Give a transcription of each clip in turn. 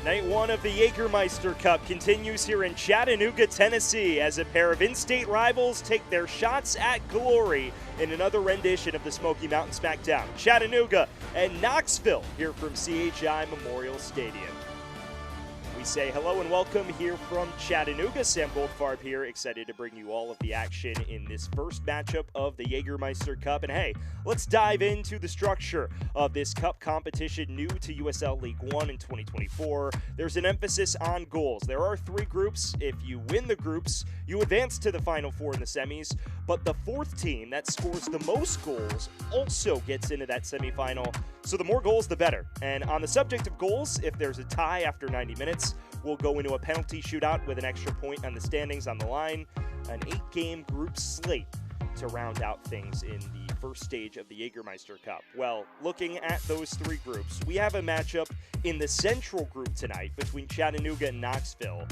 Night one of the Jägermeister Cup continues here in Chattanooga, Tennessee, as a pair of in-state rivals take their shots at glory in another rendition of the Smoky Mountain Smackdown. Chattanooga and Knoxville here from CHI Memorial Stadium. We say hello and welcome here from Chattanooga. Sam Goldfarb here, excited to bring you all of the action in this first matchup of the Jägermeister Cup. And hey, let's dive into the structure of this cup competition new to USL League One in 2024. There's an emphasis on goals. There are 3 groups. If you win the groups, you advance to the Final Four in the semis. But the 4th team that scores the most goals also gets into that semifinal. So the more goals, the better. And on the subject of goals, if there's a tie after 90 minutes, we'll go into a penalty shootout with an extra point on the standings on the line. An 8-game group slate to round out things in the first stage of the Jägermeister Cup. Well, looking at those 3 groups, we have a matchup in the central group tonight between Chattanooga and Knoxville.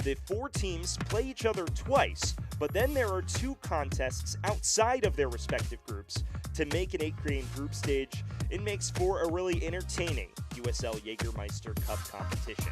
The 4 teams play each other twice, but then there are 2 contests outside of their respective groups to make an 8-game group stage. It makes for a really entertaining USL Jägermeister Cup competition.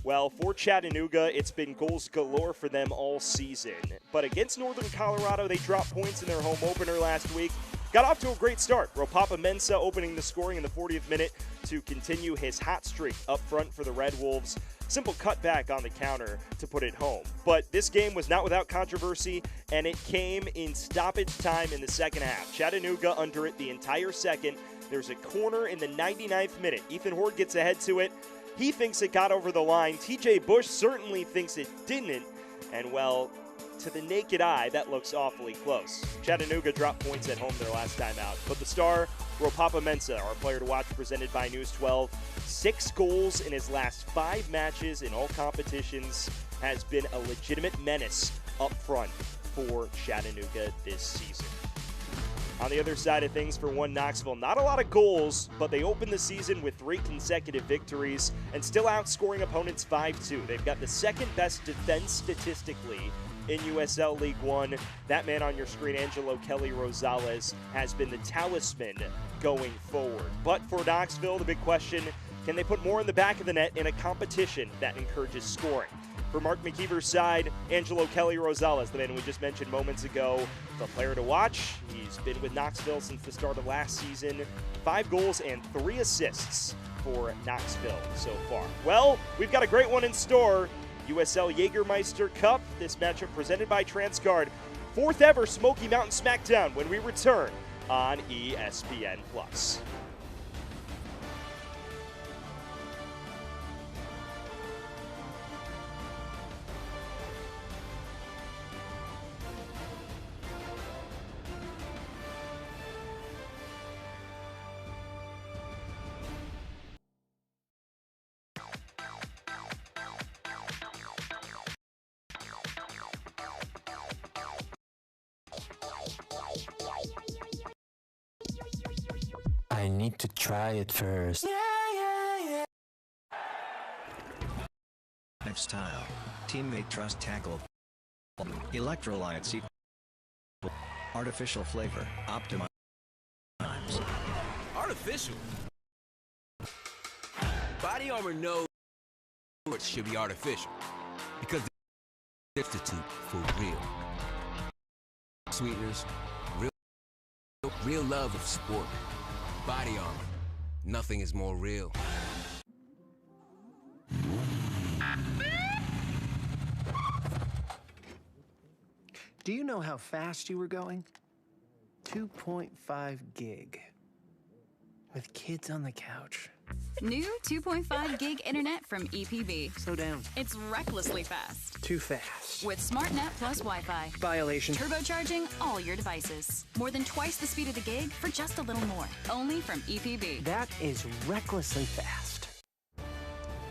Well, for Chattanooga, it's been goals galore for them all season. But against Northern Colorado, they dropped points in their home opener last week. Got off to a great start. Jägermeister opening the scoring in the 40th minute to continue his hot streak up front for the Red Wolves. Simple cutback on the counter to put it home. But this game was not without controversy, and it came in stoppage time in the second half. Chattanooga under it the entire second. There's a corner in the 99th minute. Ethan Horde gets ahead to it. He thinks it got over the line. TJ Bush certainly thinks it didn't. And, well, to the naked eye, that looks awfully close. Chattanooga dropped points at home their last time out. But the star, Jägermeister, our player to watch, presented by News 12, 6 goals in his last 5 matches in all competitions, has been a legitimate menace up front for Chattanooga this season. On the other side of things for one Knoxville, not a lot of goals, but they opened the season with 3 consecutive victories and still outscoring opponents 5-2. They've got the 2nd best defense statistically in USL League One. That man on your screen, Angelo Kelly Rosales, has been the talisman going forward. But for Knoxville, the big question, can they put more in the back of the net in a competition that encourages scoring? For Mark McKeever's side, Angelo Kelly Rosales, the man we just mentioned moments ago, the player to watch. He's been with Knoxville since the start of last season. 5 goals and 3 assists for Knoxville so far. Well, we've got a great one in store. USL Jägermeister Cup, this matchup presented by Transguard. 4th ever Smoky Mountain Smackdown when we return on ESPN+. I need to try it first. Lifestyle. Teammate trust tackle. Electrolytes equal. Artificial flavor. Optimize. Artificial? Body Armor knows it should be artificial because they're substitute for real. Sweeteners, real love of sport. Body Armor. Nothing is more real. Do you know how fast you were going? 2.5 gig. With kids on the couch. New 2.5 gig internet from EPB. Slow down. It's recklessly fast. Too fast. With SmartNet plus Wi-Fi. Violation. Turbocharging all your devices. More than twice the speed of the gig for just a little more. Only from EPB. That is recklessly fast.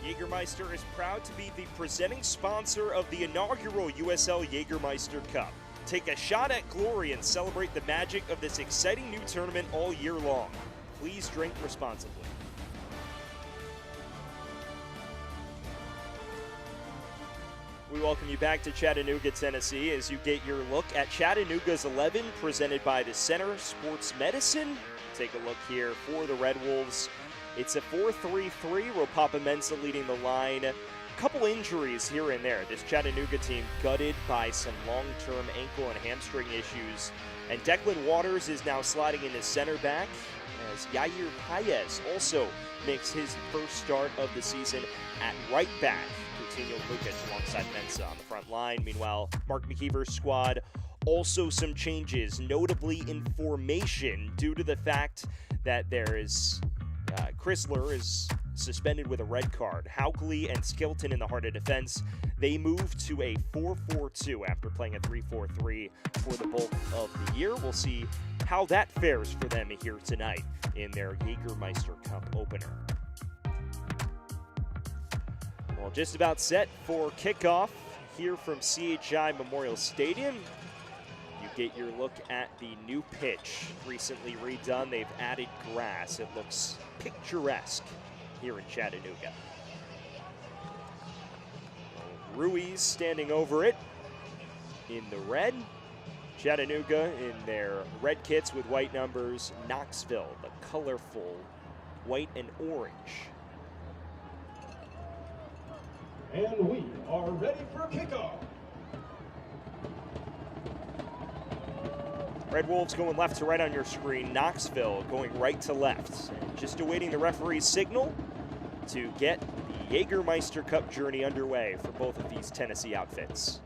Jägermeister is proud to be the presenting sponsor of the inaugural USL Jägermeister Cup. Take a shot at glory and celebrate the magic of this exciting new tournament all year long. Please drink responsibly. We welcome you back to Chattanooga, Tennessee, as you get your look at Chattanooga's 11 presented by the Center Sports Medicine. Take a look here for the Red Wolves. It's a 4-3-3. Ropapa Mensah leading the line. A couple injuries here and there. This Chattanooga team gutted by some long-term ankle and hamstring issues. And Declan Waters is now sliding into center back as Yair Paez also makes his first start of the season at right back. Coutinho Lukic alongside Mensah on the front line. Meanwhile, Mark McKeever's squad also some changes, notably in formation due to the fact that there is Chrysler is suspended with a red card. Haukley and Skilton in the heart of defense. They moved to a 4-4-2 after playing a 3-4-3 for the bulk of the year. We'll see how that fares for them here tonight in their Jägermeister Cup opener. Well, just about set for kickoff here from CHI Memorial Stadium. You get your look at the new pitch, recently redone. They've added grass. It looks picturesque here in Chattanooga. Ruiz standing over it in the red. Chattanooga in their red kits with white numbers. Knoxville, the colorful white and orange. And we are ready for kickoff. Red Wolves going left to right on your screen. Knoxville going right to left. And just awaiting the referee's signal to get the Jägermeister Cup journey underway for both of these Tennessee outfits.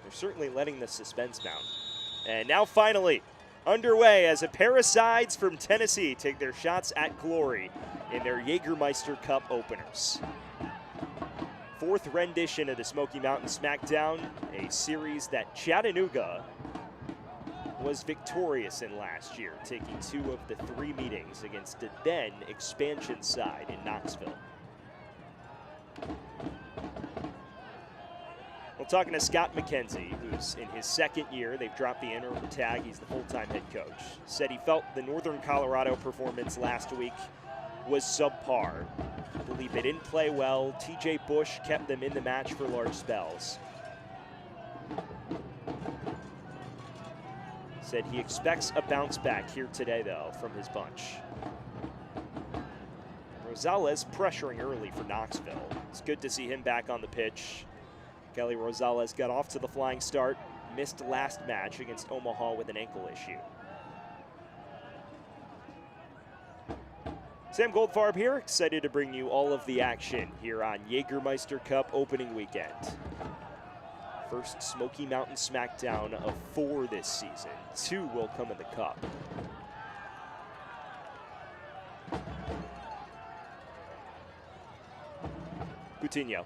They're certainly letting the suspense mount. And now finally underway as a pair of sides from Tennessee take their shots at glory in their Jägermeister Cup openers. Fourth rendition of the Smoky Mountain Smackdown, a series that Chattanooga was victorious in last year, taking 2 of the 3 meetings against the then expansion side in Knoxville. We're talking to Scott McKenzie, who's in his 2nd year. They've dropped the interim tag. He's the full-time head coach. Said he felt the Northern Colorado performance last week was subpar. I believe they didn't play well. TJ Bush kept them in the match for large spells. Said he expects a bounce back here today, though, from his bunch. Rosales pressuring early for Knoxville. It's good to see him back on the pitch. Kelly Rosales got off to the flying start, missed last match against Omaha with an ankle issue. Sam Goldfarb here, excited to bring you all of the action here on Jägermeister Cup opening weekend. First Smoky Mountain Smackdown of 4 this season. 2 will come in the Cup. Coutinho.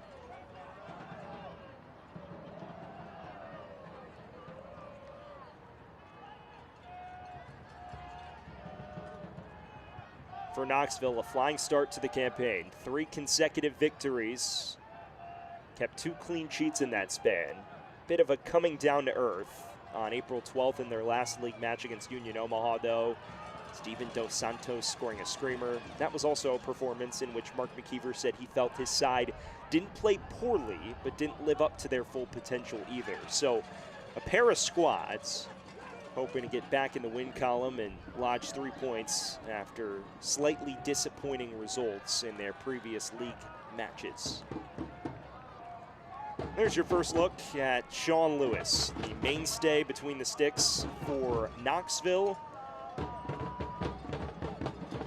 For Knoxville, a flying start to the campaign. 3 consecutive victories. Kept 2 clean sheets in that span. Bit of a coming down to earth on April 12th in their last league match against Union Omaha, though. Steven Dos Santos scoring a screamer. That was also a performance in which Mark McKeever said he felt his side didn't play poorly, but didn't live up to their full potential either. So a pair of squads hoping to get back in the win column and lodge 3 points after slightly disappointing results in their previous league matches. There's your first look at Sean Lewis, the mainstay between the sticks for Knoxville.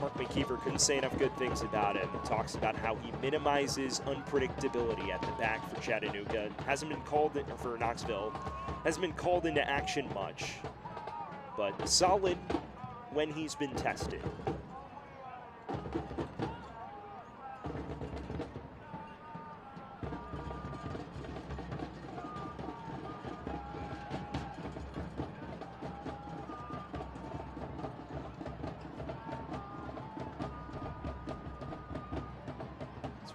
Mark McKeever couldn't say enough good things about him. He talks about how he minimizes unpredictability at the back for Chattanooga. Hasn't been called, or for Knoxville, hasn't been called into action much, but solid when he's been tested.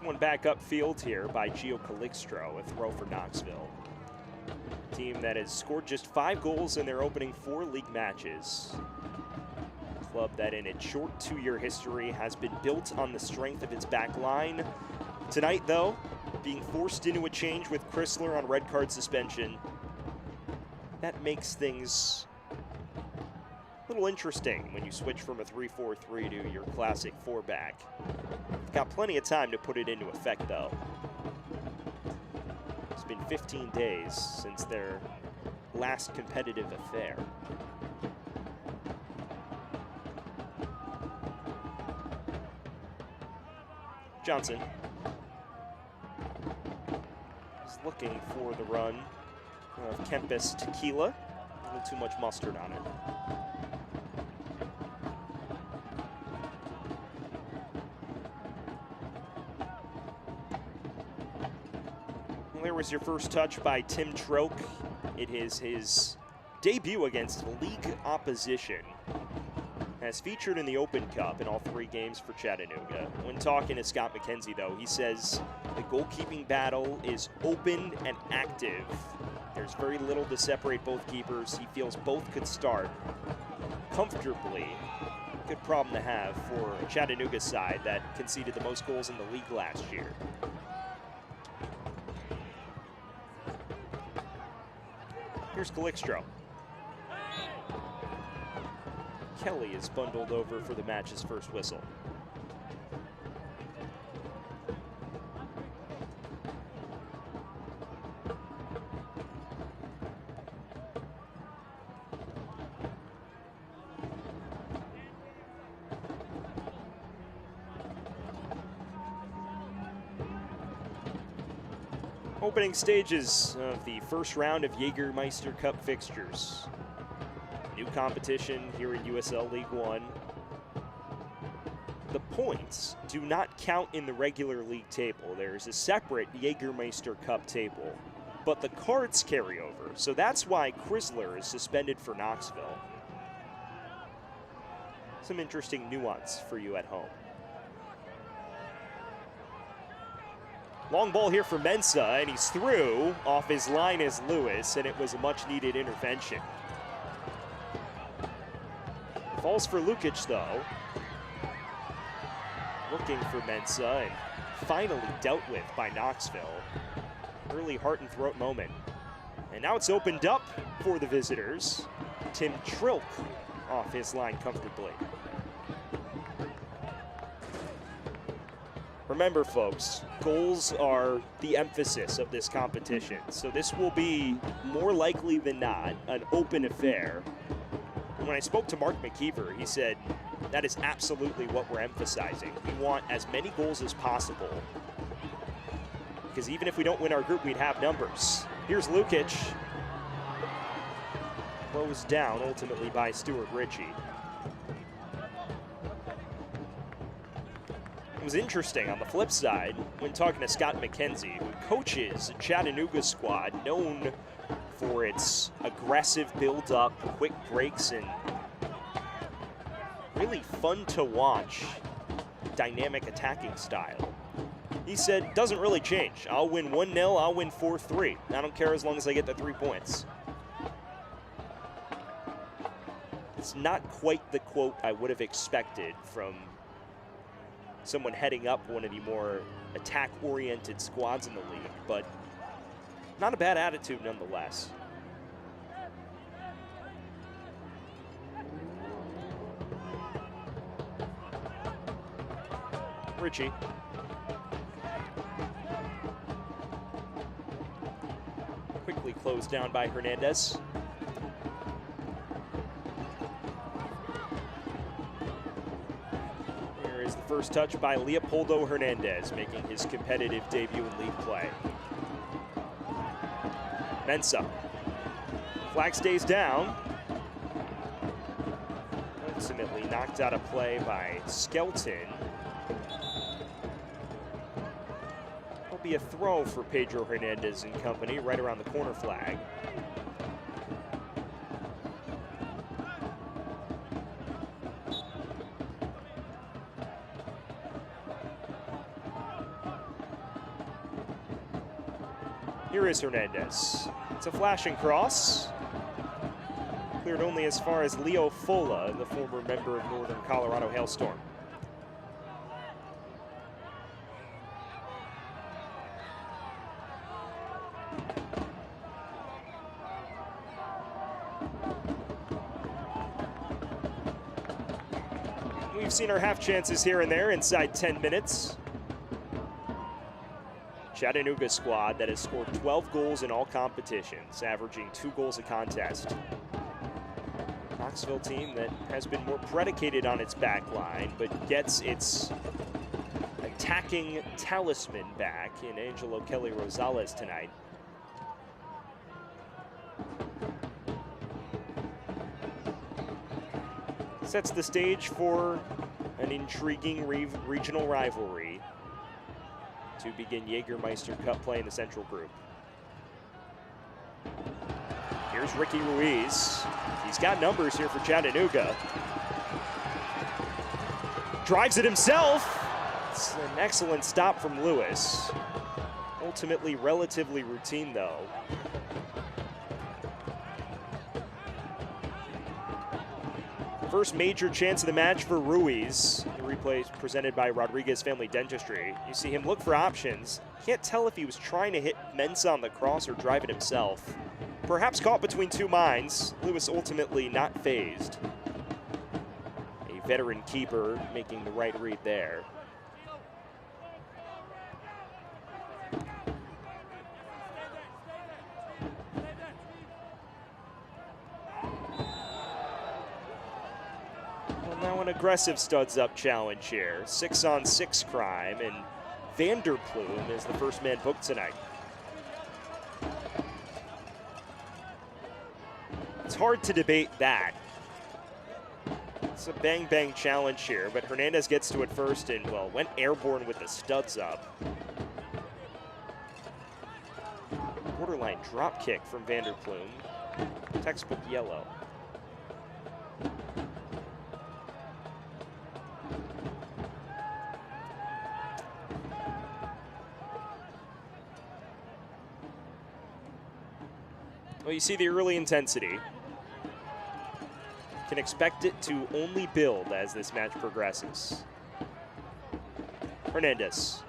One back upfield here by Gio Calixtro, a throw for Knoxville. Team that has scored just 5 goals in their opening 4 league matches. A club that in its short 2-year history has been built on the strength of its back line. Tonight, though, being forced into a change with Chrysler on red card suspension. That makes things a little interesting when you switch from a 3-4-3 to your classic 4-back. Got plenty of time to put it into effect, though. It's been 15 days since their last competitive affair. Johnson is looking for the run of Kempis Tequila. A little too much mustard on it. Well, there was your first touch by Tim Troke. It is his debut against league opposition. Has featured in the Open Cup in all 3 games for Chattanooga. When talking to Scott McKenzie, though, he says the goalkeeping battle is open and active. There's very little to separate both keepers. He feels both could start comfortably. Good problem to have for a Chattanooga side that conceded the most goals in the league last year. Here's Calixtro. Kelly is bundled over for the match's first whistle. Opening stages of the first round of Jägermeister Cup fixtures. New competition here in USL League One. The points do not count in the regular league table. There's a separate Jägermeister Cup table, but the cards carry over. So that's why Chrysler is suspended for Knoxville. Some interesting nuance for you at home. Long ball here for Mensah, and he's through. Off his line is Lewis, and it was a much-needed intervention. Falls for Lukic, though. Looking for Mensah, and finally dealt with by Knoxville. Early heart and throat moment. And now it's opened up for the visitors. Tim Trilk off his line comfortably. Remember, folks, goals are the emphasis of this competition. So this will be, more likely than not, an open affair. And when I spoke to Mark McKeever, he said, that is absolutely what we're emphasizing. We want as many goals as possible. Because even if we don't win our group, we'd have numbers. Here's Lukic. Closed down ultimately by Stuart Ritchie. It was interesting on the flip side when talking to Scott McKenzie, who coaches a Chattanooga squad known for its aggressive build-up, quick breaks, and really fun to watch dynamic attacking style. He said, doesn't really change. I'll win 1-0, I'll win 4-3. I don't care as long as I get the 3 points. It's not quite the quote I would have expected from someone heading up one of the more attack-oriented squads in the league, but not a bad attitude nonetheless. Ritchie. Quickly closed down by Hernandez. The first touch by Leopoldo Hernandez, making his competitive debut in league play. Mensah. Flag stays down. Ultimately knocked out of play by Skelton. It'll be a throw for Pedro Hernandez and company right around the corner flag. Here is Hernandez. It's a flashing cross. Cleared only as far as Leo Fola, the former member of Northern Colorado Hailstorm. We've seen our half chances here and there inside 10 minutes. Chattanooga squad that has scored 12 goals in all competitions, averaging 2 goals a contest. Knoxville team that has been more predicated on its back line, but gets its attacking talisman back in Angelo Kelly Rosales tonight. Sets the stage for an intriguing regional rivalry to begin Jägermeister Cup play in the Central Group. Here's Ricky Ruiz. He's got numbers here for Chattanooga. Drives it himself. It's an excellent stop from Lewis. Ultimately relatively routine though. First major chance of the match for Ruiz. The replay is presented by Rodriguez Family Dentistry. You see him look for options. Can't tell if he was trying to hit Mensah on the cross or drive it himself. Perhaps caught between two minds. Lewis ultimately not fazed. A veteran keeper making the right read there. Now an aggressive studs-up challenge here. 6-on-6 crime, and Vanderplume is the first man booked tonight. It's hard to debate that. It's a bang-bang challenge here, but Hernandez gets to it first and, well, went airborne with the studs up. Borderline drop kick from Vanderplume. Textbook yellow. Well, you see the early intensity. Can expect it to only build as this match progresses. Hernandez.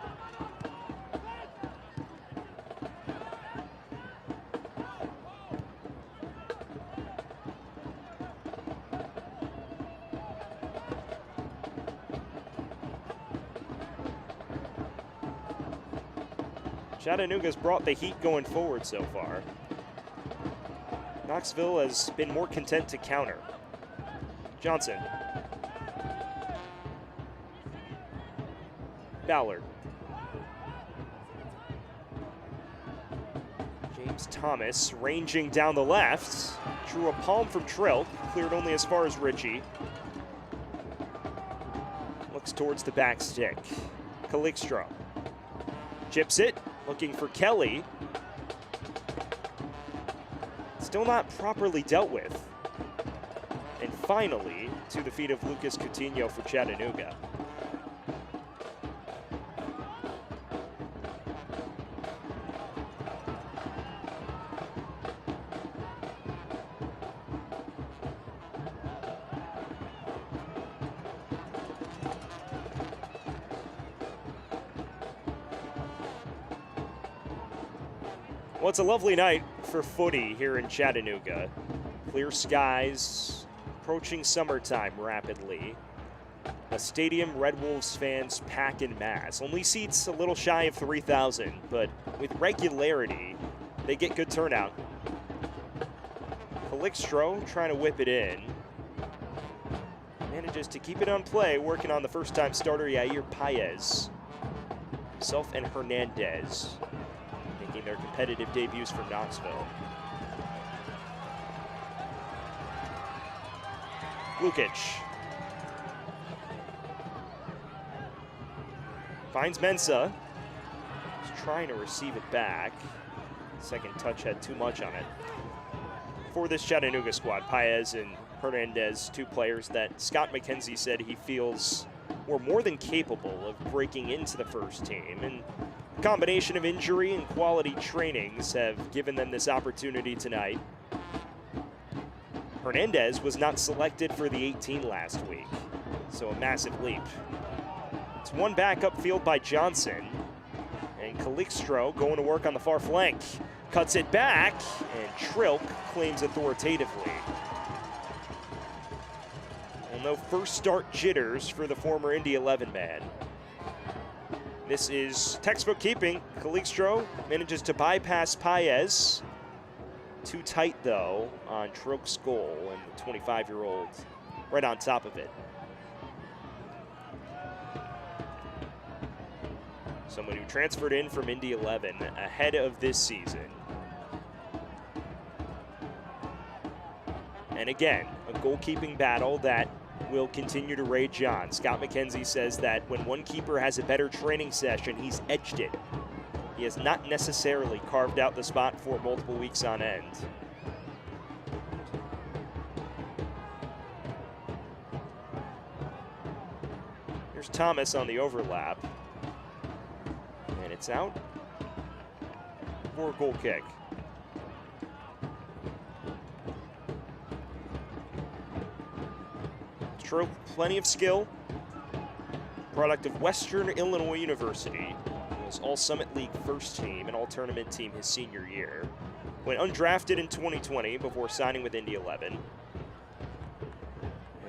Chattanooga's brought the heat going forward so far. Knoxville has been more content to counter. Johnson. Ballard. James Thomas ranging down the left. Drew a palm from Trilk, cleared only as far as Ritchie. Looks towards the back stick. Calixtro. Chips it, looking for Kelly. Still not properly dealt with. And finally, to the feet of Lucas Coutinho for Chattanooga. Well, it's a lovely night for footy here in Chattanooga. Clear skies, approaching summertime rapidly. A stadium Red Wolves fans pack en masse. Only seats a little shy of 3,000, but with regularity, they get good turnout. Calixtro trying to whip it in. Manages to keep it on play, working on the first-time starter Yair Paez. Himself and Hernandez making their competitive debuts for Knoxville. Lukic. Finds Mensah. He's trying to receive it back. Second touch had too much on it. For this Chattanooga squad, Paez and Hernandez, two players that Scott McKenzie said he feels were more than capable of breaking into the first team. And a combination of injury and quality trainings have given them this opportunity tonight. Hernandez was not selected for the 18 last week, so a massive leap. It's one back upfield by Johnson, and Calixtro going to work on the far flank. Cuts it back, and Trilk claims authoritatively. no first start jitters for the former Indy 11 man. This is textbook keeping. Calixto manages to bypass Paez. Too tight, though, on Troke's goal, and the 25-year-old right on top of it. Someone who transferred in from Indy 11 ahead of this season. And again, a goalkeeping battle that will continue to rage on. Scott McKenzie says that when one keeper has a better training session, he's edged it. He has not necessarily carved out the spot for multiple weeks on end. Here's Thomas on the overlap. And it's out for a goal kick. Troke, plenty of skill. Product of Western Illinois University. Was All-Summit League first team and All-Tournament team his senior year. Went undrafted in 2020 before signing with Indy 11.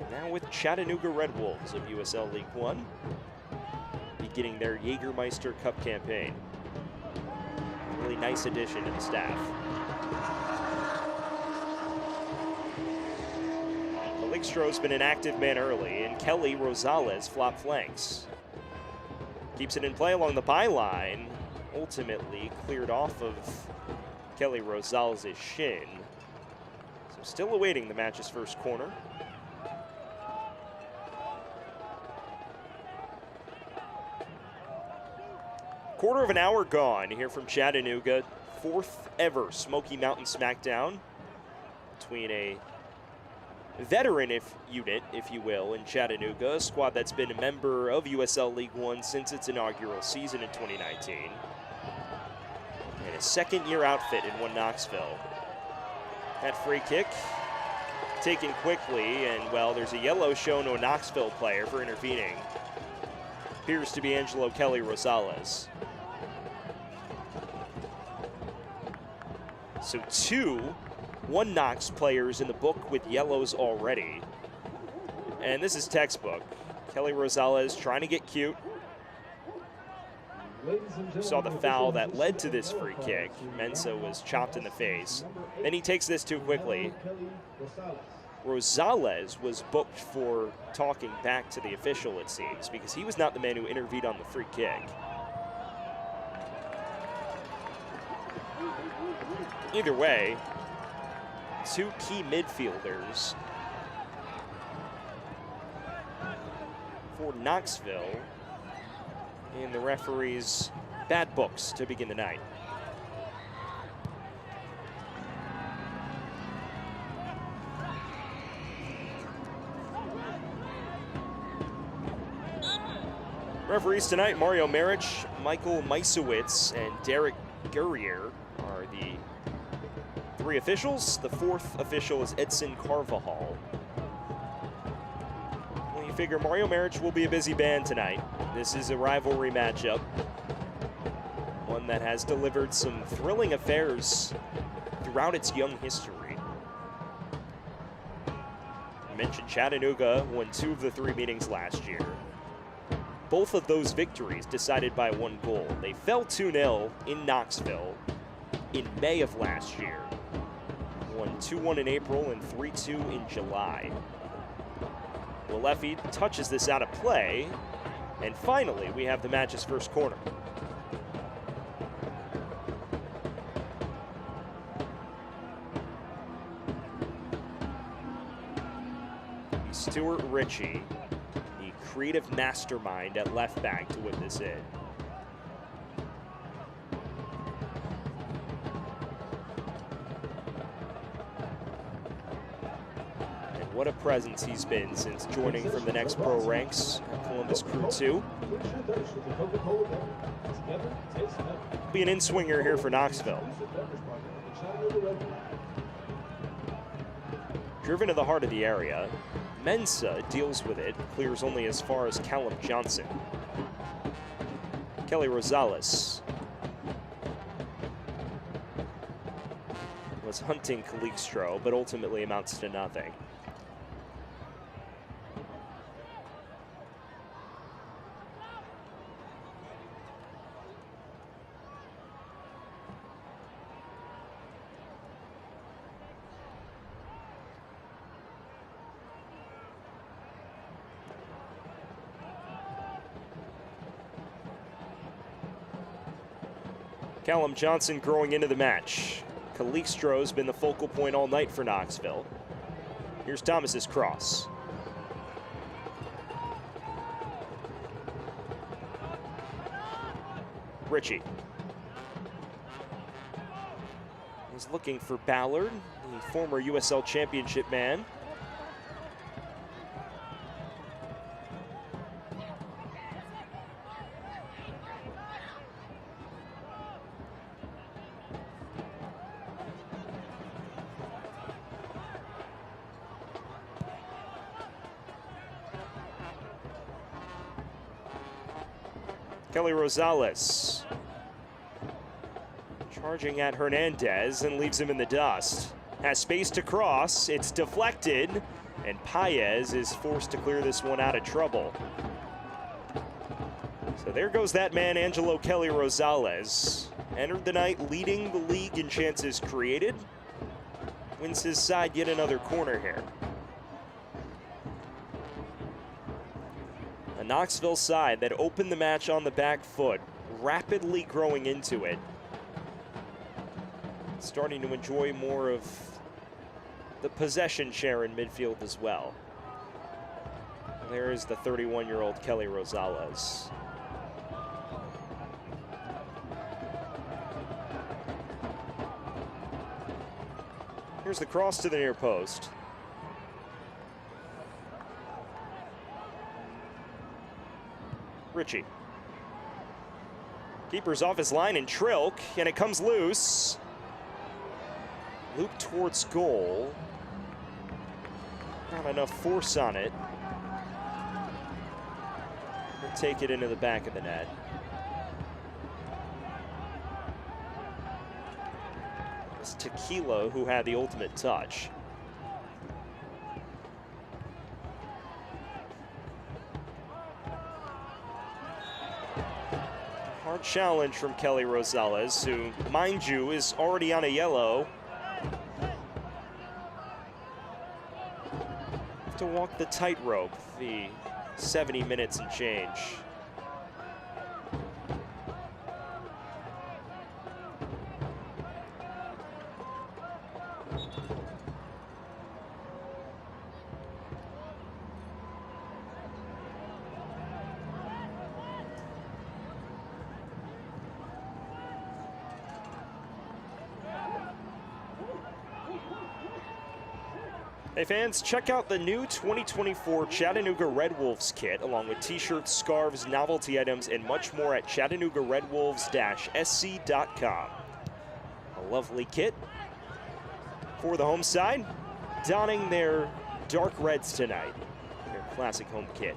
And now with Chattanooga Red Wolves of USL League One, beginning their Jägermeister Cup campaign. Really nice addition to the staff. Calixto's been an active man early, and Kelly Rosales flop flanks. Keeps it in play along the byline, ultimately cleared off of Kelly Rosales' shin. So still awaiting the match's first corner. Quarter of an hour gone here from Chattanooga. Fourth ever Smoky Mountain Smackdown between a veteran unit, if you will, in Chattanooga, a squad that's been a member of USL League One since its inaugural season in 2019. And a second-year outfit in one Knoxville. That free kick taken quickly, and, well, there's a yellow shown to a Knoxville player for intervening. Appears to be Angelo Kelly Rosales. So one Knox players in the book with yellows already. And this is textbook. Kelly Rosales trying to get cute. Saw the foul that led to this free kick. Mensa was chopped in the face. Then he takes this too quickly. Rosales was booked for talking back to the official, it seems, because he was not the man who intervened on the free kick. Either way, two key midfielders for Knoxville in the referee's bad books to begin the night. Referees tonight, Mario Marich, Michael Meisowitz, and Derek Gurrier are the three officials. The fourth official is Edson Carvajal. Well, you figure Mario Marich will be a busy band tonight. This is a rivalry matchup, one that has delivered some thrilling affairs throughout its young history. I mentioned Chattanooga won 2 of the 3 meetings last year. Both of those victories decided by 1 goal. They fell 2-0 in Knoxville in May of last year. Won 2-1 in April and 3-2 in July. Walefi touches this out of play, and finally we have the match's first corner. Stuart Ritchie, the creative mastermind at left back, to whip this in. What a presence he's been since joining from the next pro ranks at Columbus Crew 2. Be an in-swinger here for Knoxville. Driven to the heart of the area, Mensa deals with it, clears only as far as Callum Johnson. Kelly Rosales was hunting Calixto, but ultimately amounts to nothing. Callum Johnson growing into the match. Calistro's been the focal point all night for Knoxville. Here's Thomas's cross. Ritchie. He's looking for Ballard, the former USL Championship man. Kelly Rosales charging at Hernandez and leaves him in the dust. Has space to cross, it's deflected, and Paez is forced to clear this one out of trouble. So there goes that man, Angelo Kelly Rosales. Entered the night leading the league in chances created. Wins his side yet another corner here. A Knoxville side that opened the match on the back foot, rapidly growing into it. Starting to enjoy more of the possession share in midfield as well. There is the 31-year-old Kelly Rosales. Here's the cross to the near post. Ritchie. Keeper's off his line in Trilk, and it comes loose. Loop towards goal. Not enough force on it. We'll take it into the back of the net. It's Tequila who had the ultimate touch. Hard challenge from Kelly Rosales, who, mind you, is already on a yellow. Have to walk the tightrope, the 70 minutes and change. Hey fans, check out the new 2024 Chattanooga Red Wolves kit, along with t-shirts, scarves, novelty items, and much more at ChattanoogaRedWolves-SC.com. A lovely kit for the home side, donning their dark reds tonight, their classic home kit.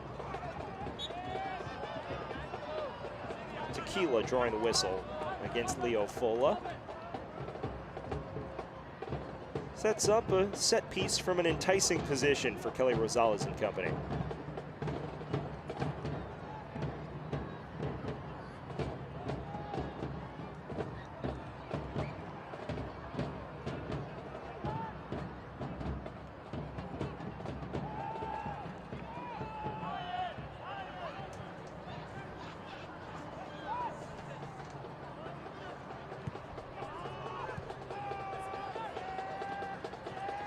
Tequila drawing the whistle against Leo Fola. Sets up a set piece from an enticing position for Kelly Rosales and company.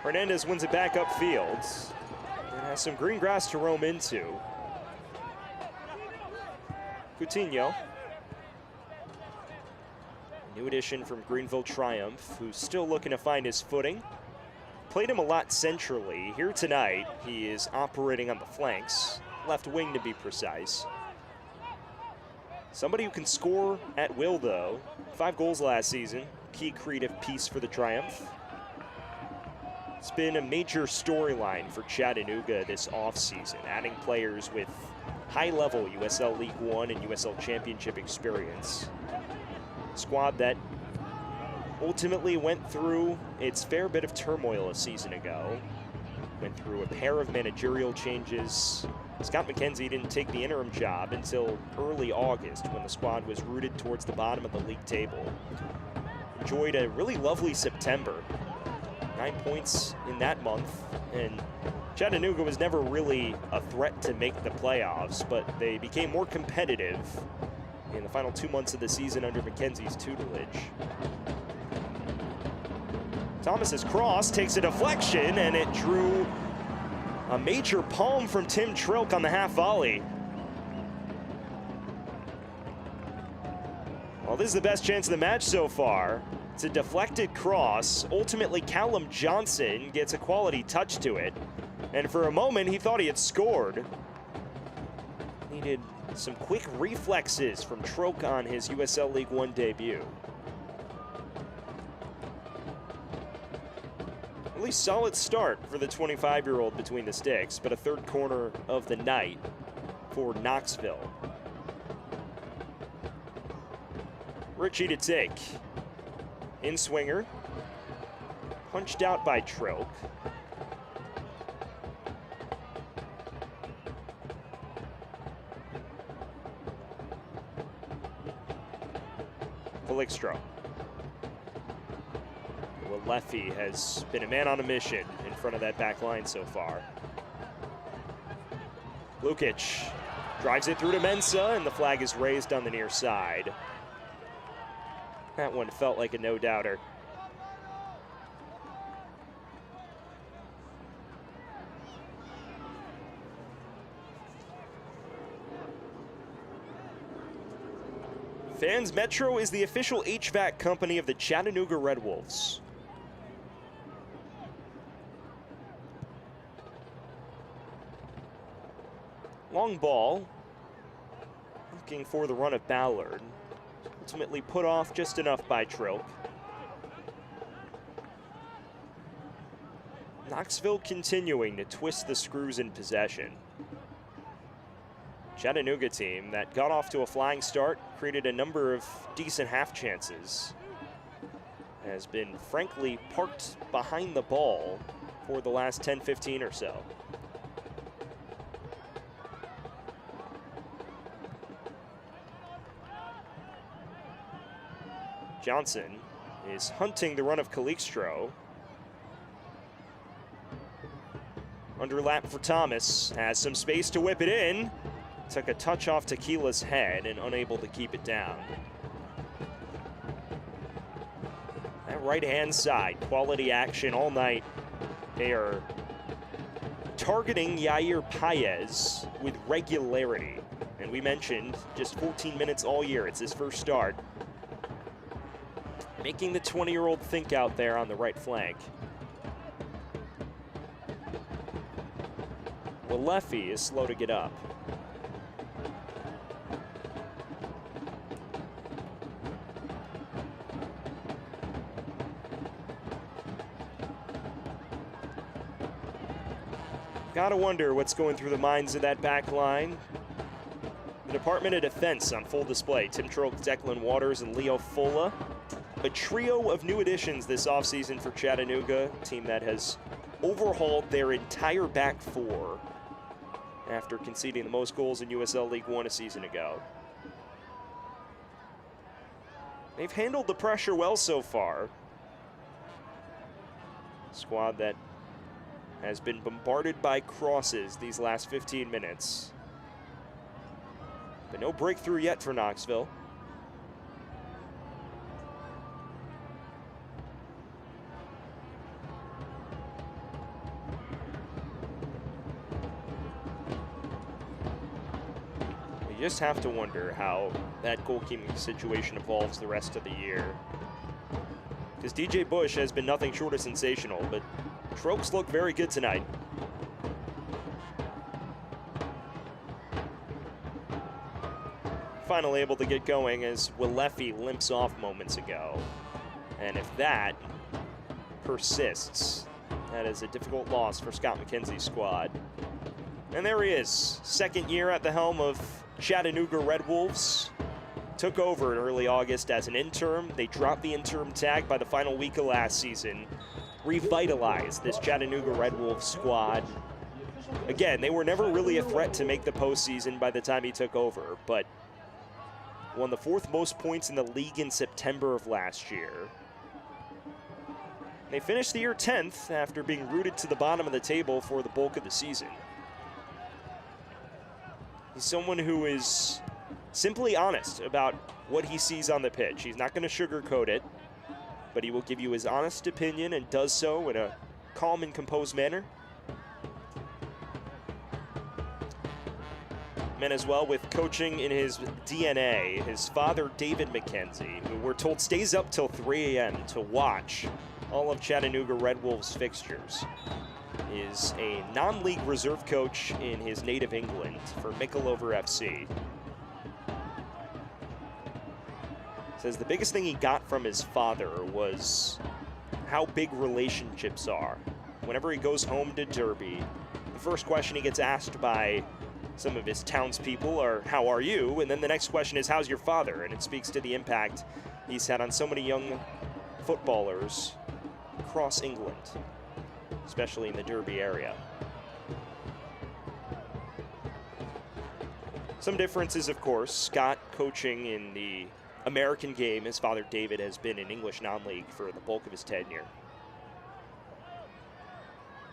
Hernandez wins it back upfield and has some green grass to roam into. Coutinho, new addition from Greenville Triumph, who's still looking to find his footing. Played him a lot centrally. Here tonight, he is operating on the flanks, left wing to be precise. Somebody who can score at will, though. 5 goals last season, key creative piece for the Triumph. It's been a major storyline for Chattanooga this offseason, adding players with high-level USL League One and USL Championship experience. Squad that ultimately went through its fair bit of turmoil a season ago. Went through a pair of managerial changes. Scott McKenzie didn't take the interim job until early August, when the squad was rooted towards the bottom of the league table. Enjoyed a really lovely September. 9 points in that month, and Chattanooga was never really a threat to make the playoffs, but they became more competitive in the final 2 months of the season under Mackenzie's tutelage. Thomas's cross takes a deflection, and it drew a major palm from Tim Trilk on the half volley. Well, this is the best chance of the match so far. It's a deflected cross. Ultimately, Callum Johnson gets a quality touch to it. And for a moment, he thought he had scored. Needed some quick reflexes from Trilk on his USL League One debut. Really solid start for the 25-year-old between the sticks, but a third corner of the night for Knoxville. Richie to take. In swinger. Punched out by Trilk. Felixstro. Leffy has been a man on a mission in front of that back line so far. Lukic drives it through to Mensah, and the flag is raised on the near side. That one felt like a no-doubter. Fans Metro is the official HVAC company of the Chattanooga Red Wolves. Long ball, looking for the run of Ballard. Ultimately put off just enough by Trilk. Knoxville continuing to twist the screws in possession. Chattanooga team that got off to a flying start, created a number of decent half chances, has been frankly parked behind the ball for the last 10-15 or so. Johnson is hunting the run of Calixtro. Underlap for Thomas, has some space to whip it in. Took a touch off Tequila's head and unable to keep it down. That right-hand side, quality action all night. They are targeting Yair Paez with regularity. And we mentioned just 14 minutes all year. It's his first start. Making the 20-year-old think out there on the right flank. Well, Leffy is slow to get up. Gotta wonder what's going through the minds of that back line. The Department of Defense on full display. Tim Trilk, Declan Waters, and Leo Fola. A trio of new additions this offseason for Chattanooga, a team that has overhauled their entire back four after conceding the most goals in USL League One a season ago. They've handled the pressure well so far. Squad that has been bombarded by crosses these last 15 minutes. But no breakthrough yet for Knoxville. You just have to wonder how that goalkeeping situation evolves the rest of the year. Because DJ Bush has been nothing short of sensational, but Trilk's look very good tonight. Finally able to get going as Willefi limps off moments ago. And if that persists, that is a difficult loss for Scott McKenzie's squad. And there he is, second year at the helm of Chattanooga Red Wolves. Took over in early August as an interim. They dropped the interim tag by the final week of last season. Revitalized this Chattanooga Red Wolves squad. Again, they were never really a threat to make the postseason by the time he took over, but won the fourth most points in the league in September of last year. They finished the year 10th after being rooted to the bottom of the table for the bulk of the season. He's someone who is simply honest about what he sees on the pitch. He's not going to sugarcoat it, but he will give you his honest opinion and does so in a calm and composed manner. And as well with coaching in his DNA, his father, David McKenzie, who we're told stays up till 3 a.m. to watch all of Chattanooga Red Wolves fixtures, is a non-league reserve coach in his native England for Mickleover FC. Says the biggest thing he got from his father was how big relationships are. Whenever he goes home to Derby, the first question he gets asked by some of his townspeople are, "How are you?" And then the next question is, "How's your father?" And it speaks to the impact he's had on so many young footballers across England, especially in the Derby area. Some differences, of course. Scott coaching in the American game. His father, David, has been in English non-league for the bulk of his tenure.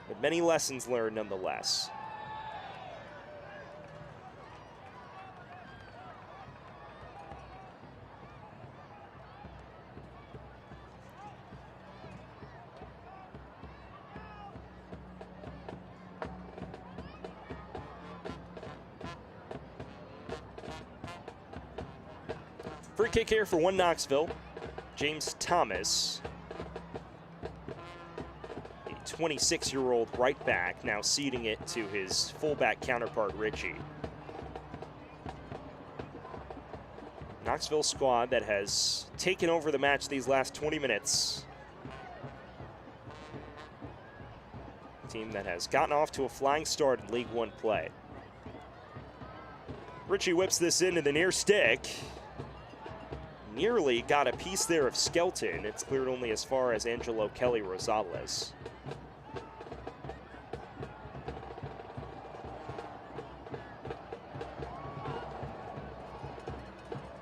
But many lessons learned nonetheless. Free kick here for one Knoxville. James Thomas, a 26-year-old right back, now ceding it to his fullback counterpart, Richie. Knoxville squad that has taken over the match these last 20 minutes. A team that has gotten off to a flying start in League One play. Richie whips this into the near stick. Nearly got a piece there of Skelton. It's cleared only as far as Angelo Kelly Rosales.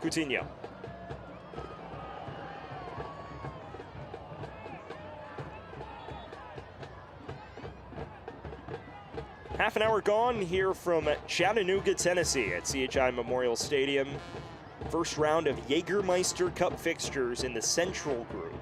Coutinho. Half an hour gone here from Chattanooga, Tennessee at CHI Memorial Stadium. First round of Jägermeister Cup fixtures in the Central Group.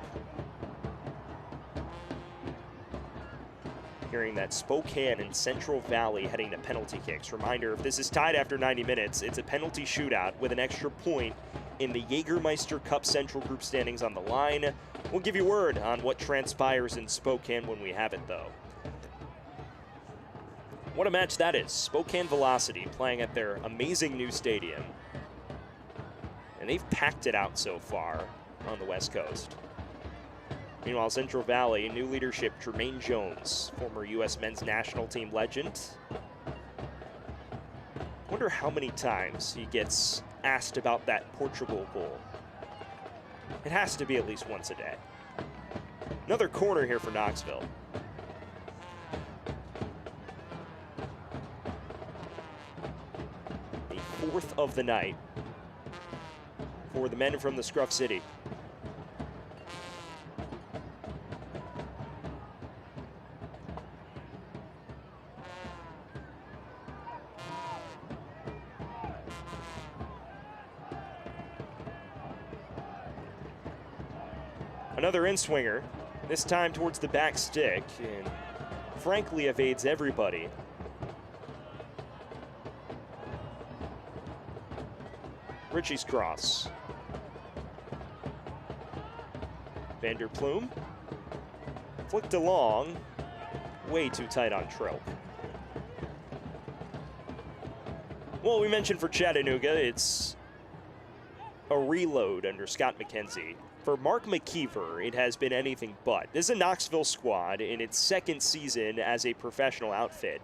Hearing that Spokane and Central Valley heading to penalty kicks. Reminder, if this is tied after 90 minutes, it's a penalty shootout with an extra point in the Jägermeister Cup Central Group standings on the line. We'll give you word on what transpires in Spokane when we have it, though. What a match that is. Spokane Velocity playing at their amazing new stadium. And they've packed it out so far on the West Coast. Meanwhile, Central Valley, new leadership, Jermaine Jones, former U.S. men's national team legend. Wonder how many times he gets asked about that Portugal goal. It has to be at least once a day. Another corner here for Knoxville. The fourth of the night for the men from the Scruff City. Another in-swinger, this time towards the back stick, and frankly evades everybody. Richie's cross. Vander Plume flicked along, way too tight on Trilk. Well, we mentioned for Chattanooga, it's a reload under Scott McKenzie. For Mark McKeever, it has been anything but. This is a Knoxville squad in its second season as a professional outfit.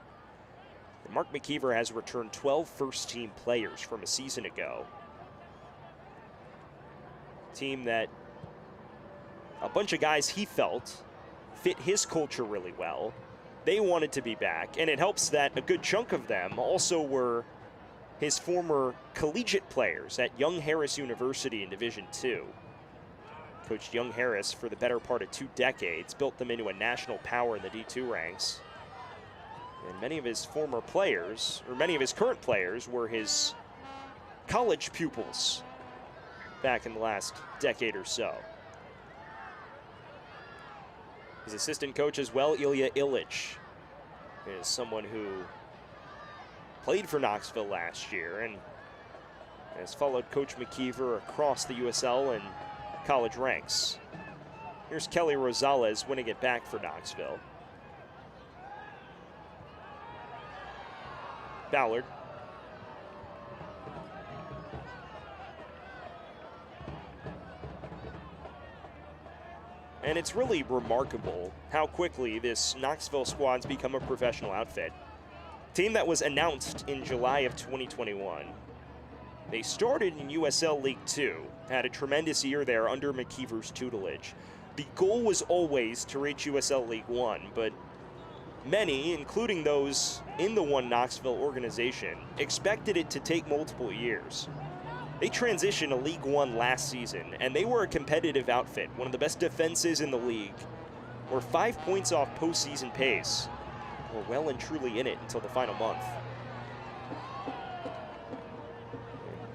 And Mark McKeever has returned 12 first-team players from a season ago. Team that a bunch of guys he felt fit his culture really well. They wanted to be back, and it helps that a good chunk of them also were his former collegiate players at Young Harris University in Division II. Coached Young Harris for the better part of 2 decades, built them into a national power in the D2 ranks. And many of his former players, or many of his current players, were his college pupils back in the last decade or so. His assistant coach as well, Ilya Illich, is someone who played for Knoxville last year and has followed Coach McKeever across the USL and college ranks. Here's Kelly Rosales winning it back for Knoxville. Ballard. And it's really remarkable how quickly this Knoxville squad's become a professional outfit. Team that was announced in July of 2021. They started in USL League Two, had a tremendous year there under McKeever's tutelage. The goal was always to reach USL League One, but many, including those in the One Knoxville organization, expected it to take multiple years. They transitioned to League One last season, and they were a competitive outfit, one of the best defenses in the league. Were 5 points off postseason pace. Were well and truly in it until the final month.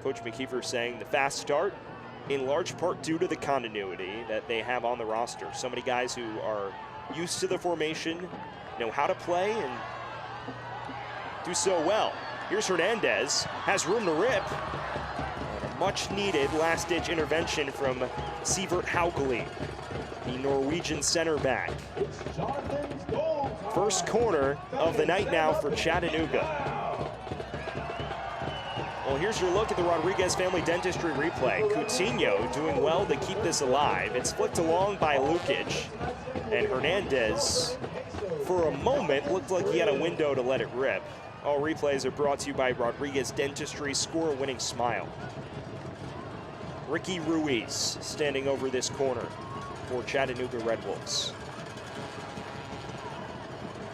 Coach McKeever saying the fast start, in large part due to the continuity that they have on the roster. So many guys who are used to the formation, know how to play, and do so well. Here's Hernandez, has room to rip. Much needed last-ditch intervention from Sivert Haugeli, the Norwegian center back. First corner of the night now for Chattanooga. Well, here's your look at the Rodriguez family dentistry replay. Coutinho doing well to keep this alive. It's flicked along by Lukic, and Hernandez, for a moment, looked like he had a window to let it rip. All replays are brought to you by Rodriguez Dentistry. Score a winning smile. Ricky Ruiz standing over this corner for Chattanooga Red Wolves.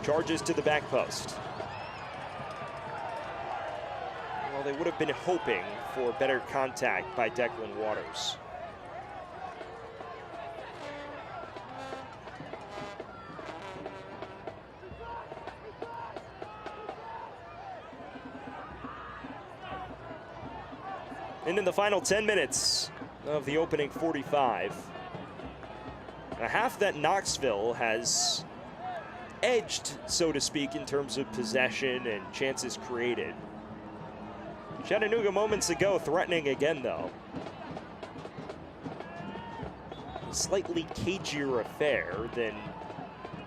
Charges to the back post. Well, they would have been hoping for better contact by Declan Waters. And in the final 10 minutes of the opening 45, a half that Knoxville has edged, so to speak, in terms of possession and chances created. Chattanooga moments ago threatening again, though. A slightly cagier affair than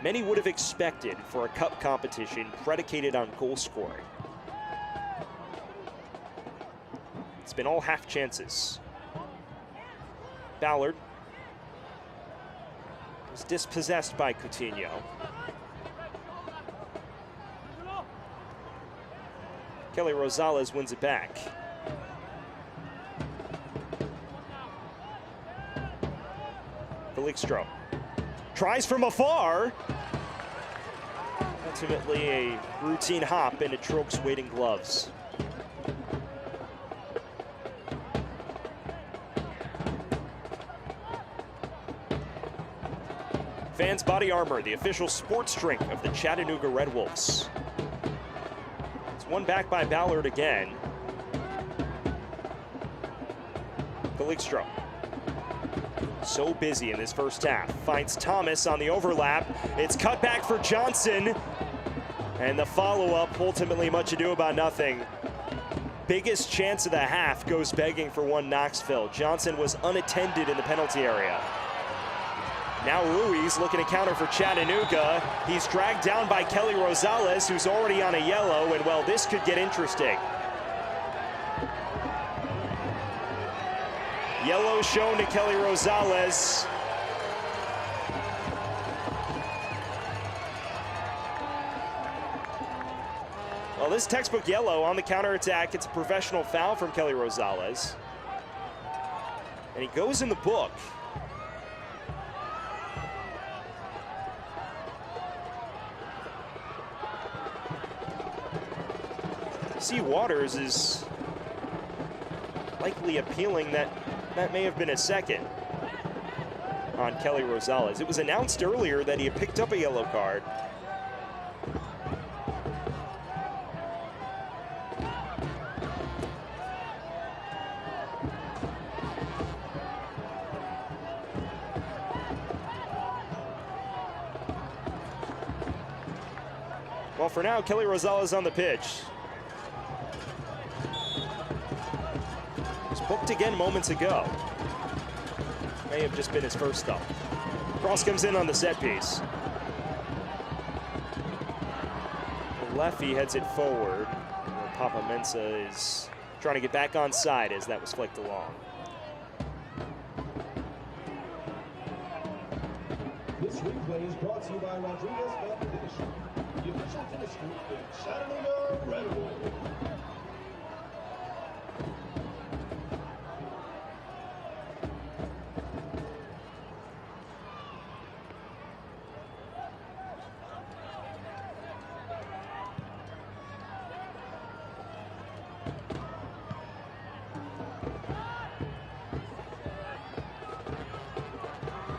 many would have expected for a cup competition predicated on goal scoring. It's been all half chances. Ballard was dispossessed by Coutinho. Kelly Rosales wins it back. Felixstro tries from afar. Ultimately a routine hop into Troke's waiting gloves. Fans Body Armor, the official sports drink of the Chattanooga Red Wolves. It's won back by Ballard again. Felixstro, so busy in this first half. Finds Thomas on the overlap. It's cut back for Johnson. And the follow-up, ultimately much ado about nothing. Biggest chance of the half goes begging for one Knoxville. Johnson was unattended in the penalty area. Now Ruiz looking to counter for Chattanooga. He's dragged down by Kelly Rosales, who's already on a yellow, and well, this could get interesting. Yellow shown to Kelly Rosales. Well, this textbook yellow on the counterattack. It's a professional foul from Kelly Rosales. And he goes in the book. See, Waters is likely appealing that may have been a second on Kelly Rosales. It was announced earlier that he had picked up a yellow card. Well, for now, Kelly Rosales on the pitch. Was booked again moments ago. May have just been his first stop. Cross comes in on the set piece. Leffy heads it forward. Papa Mensah is trying to get back on side as that was flicked along. This replay is brought to you by Rodriguez Foundation, the official tennis group in Chattanooga Red Bull.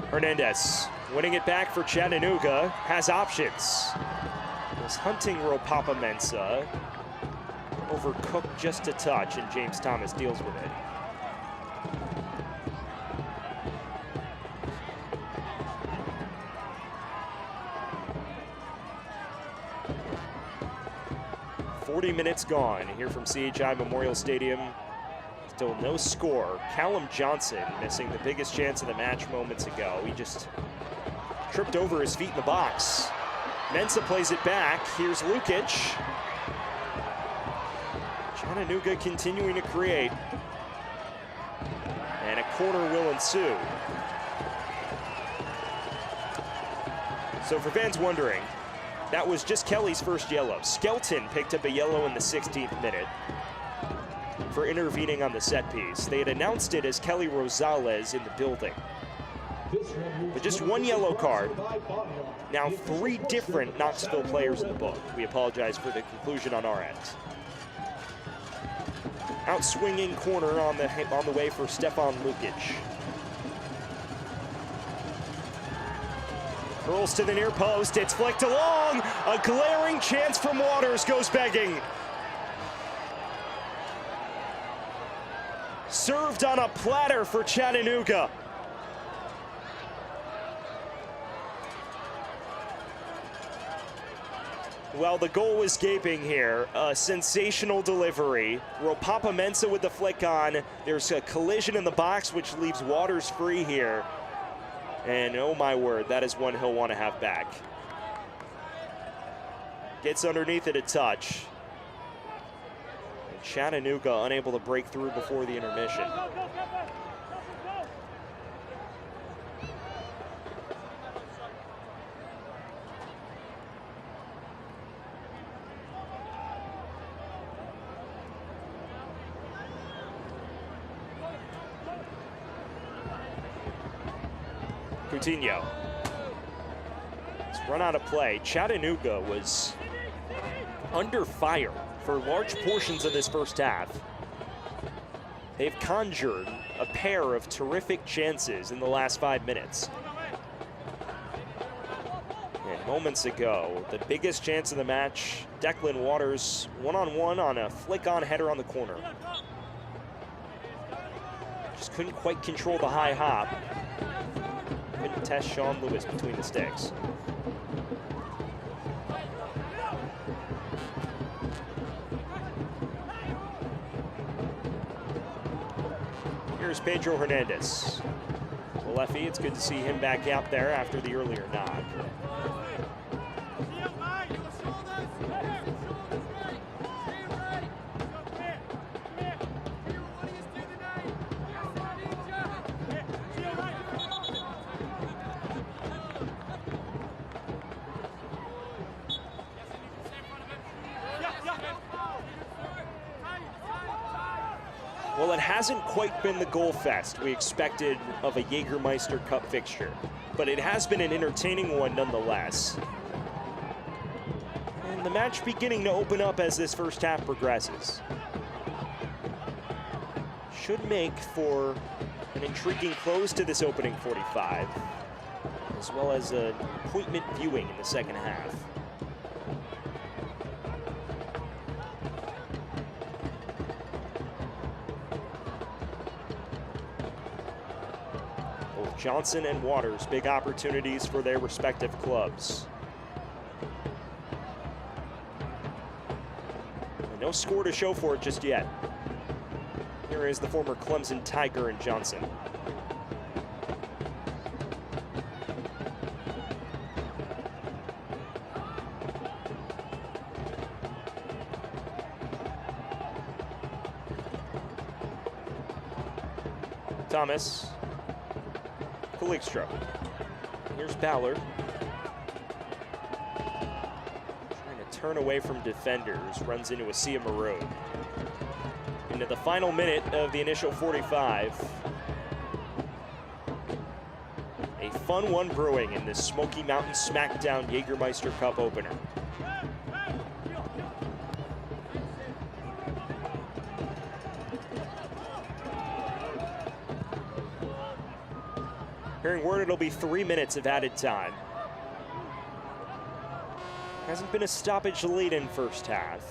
Hernandez winning it back for Chattanooga, has options. Was hunting Papa Mensah. Overcooked just a touch, and James Thomas deals with it. Minutes gone here from CHI Memorial Stadium. Still no score. Callum Johnson missing the biggest chance of the match moments ago. He just tripped over his feet in the box. Mensah plays it back. Here's Lukic. Chattanooga continuing to create. And a corner will ensue. So for fans wondering, that was just Kelly's first yellow. Skelton picked up a yellow in the 16th minute for intervening on the set piece. They had announced it as Kelly Rosales in the building. But just one yellow card. Now 3 different Knoxville players in the book. We apologize for the conclusion on our end. Out-swinging corner on the way for Stefan Lukic. Curls to the near post, it's flicked along. A glaring chance from Waters goes begging. Served on a platter for Chattanooga. Well, the goal was gaping here. A sensational delivery. Papa Mensah with the flick on. There's a collision in the box, which leaves Waters free here. And oh my word, that is one he'll want to have back. Gets underneath it a touch. And Chattanooga unable to break through before the intermission. Coutinho. It's run out of play. Chattanooga was under fire for large portions of this first half. They've conjured a pair of terrific chances in the last 5 minutes. And moments ago, the biggest chance of the match, Declan Waters one-on-one on a flick-on header on the corner. Just couldn't quite control the high hop. Couldn't test Sean Lewis between the sticks. Here's Pedro Hernandez. Leffy, it's good to see him back out there after the earlier knock. Well, it hasn't quite been the goal fest we expected of a Jägermeister Cup fixture, but it has been an entertaining one nonetheless. And the match beginning to open up as this first half progresses. Should make for an intriguing close to this opening 45, as well as an appointment viewing in the second half. Johnson and Waters, big opportunities for their respective clubs. score to show for it just yet. Here is the former Clemson Tiger and Johnson. Thomas, Kalikstro. Here's Ballard. Trying to turn away from defenders, runs into a sea of maroon. Into the final minute of the initial 45. A fun one brewing in this Smoky Mountain Smackdown Jägermeister Cup opener. Hearing word it'll be 3 minutes of added time. Hasn't been a stoppage late in first half.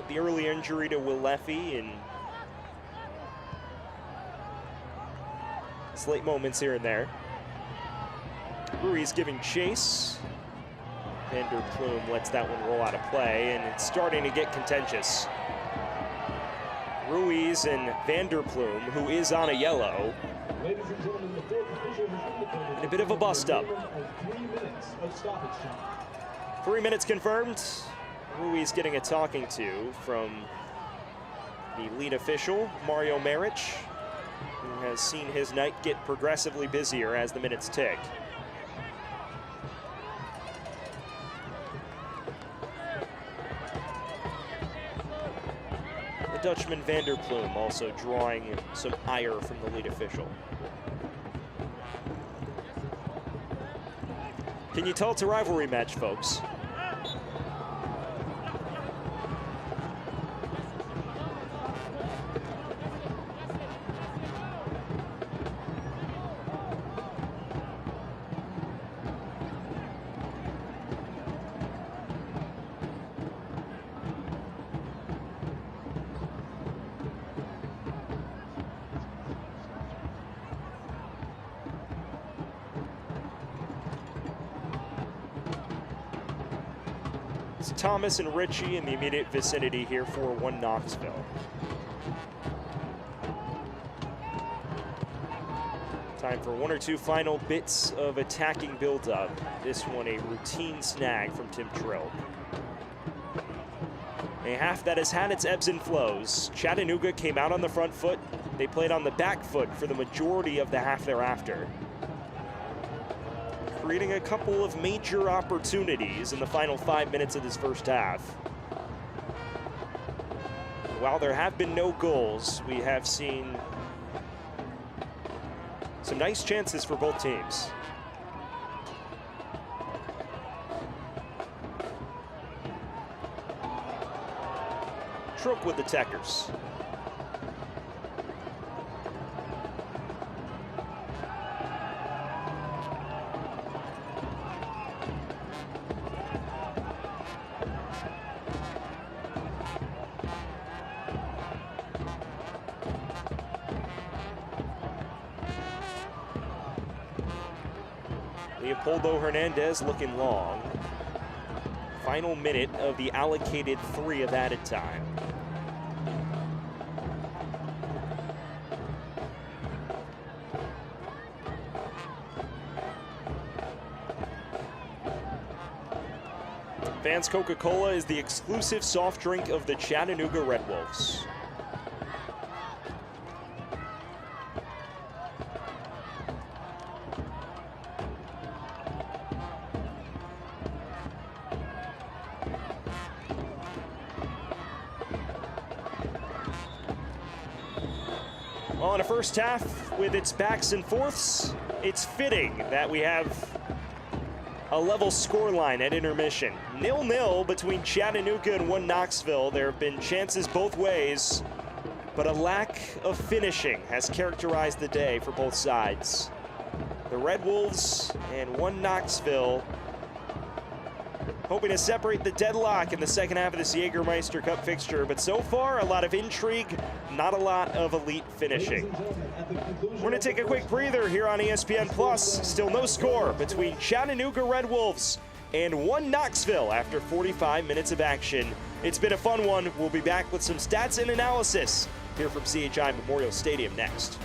The early injury to Willefi and late moments here and there. Ruiz giving chase. Vanderploom lets that one roll out of play, and it's starting to get contentious. Ruiz and Vanderploom, who is on a yellow, Ladies and gentlemen, the fourth official has indicated a bit of a bust up. 3 minutes of stoppage time. 3 minutes confirmed. Ruiz getting a talking to from the lead official, Mario Maric, who has seen his night get progressively busier as the minutes tick. The Dutchman Vanderploom also drawing some ire from the lead official. Can you tell it's a rivalry match, folks? It's Thomas and Ritchie in the immediate vicinity here for 1 Knoxville. Time for 1 or 2 final bits of attacking build-up. This one a routine snag from Tim Trill. A half that has had its ebbs and flows. Chattanooga came out on the front foot. They played on the back foot for the majority of the half thereafter, creating a couple of major opportunities in the final 5 minutes of this first half. While there have been no goals, we have seen some nice chances for both teams. Trook with the Techers. Leopoldo Hernandez looking long. Final minute of the allocated 3 of added time. Vans Coca-Cola is the exclusive soft drink of the Chattanooga Red Wolves. Well, in a first half with its backs and forths, it's fitting that we have a level scoreline at intermission. 0-0 between Chattanooga and 1 Knoxville. There have been chances both ways, but a lack of finishing has characterized the day for both sides. The Red Wolves and 1 Knoxville hoping to separate the deadlock in the second half of this Jägermeister Cup fixture, but so far a lot of intrigue, not a lot of elite finishing. We're going to take a quick breather here on ESPN Plus. Still no score between Chattanooga Red Wolves and won Knoxville after 45 minutes of action. It's been a fun one. We'll be back with some stats and analysis here from CHI Memorial Stadium next.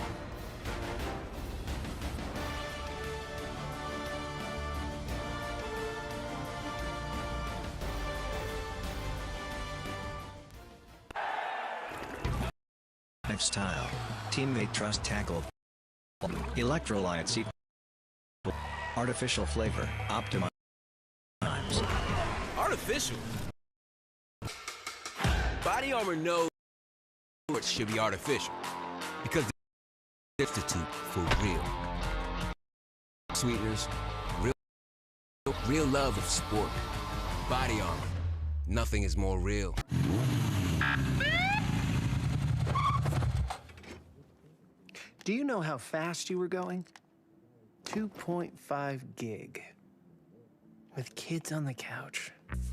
Lifestyle. Teammate trust tackle. Electrolytes equal. Artificial flavor. Optimize. Artificial? Body Armor knows it should be artificial because they substitute for real. Sweeteners, real love of sport. Body Armor. Nothing is more real. Do you know how fast you were going? 2.5 gig. With kids on the couch.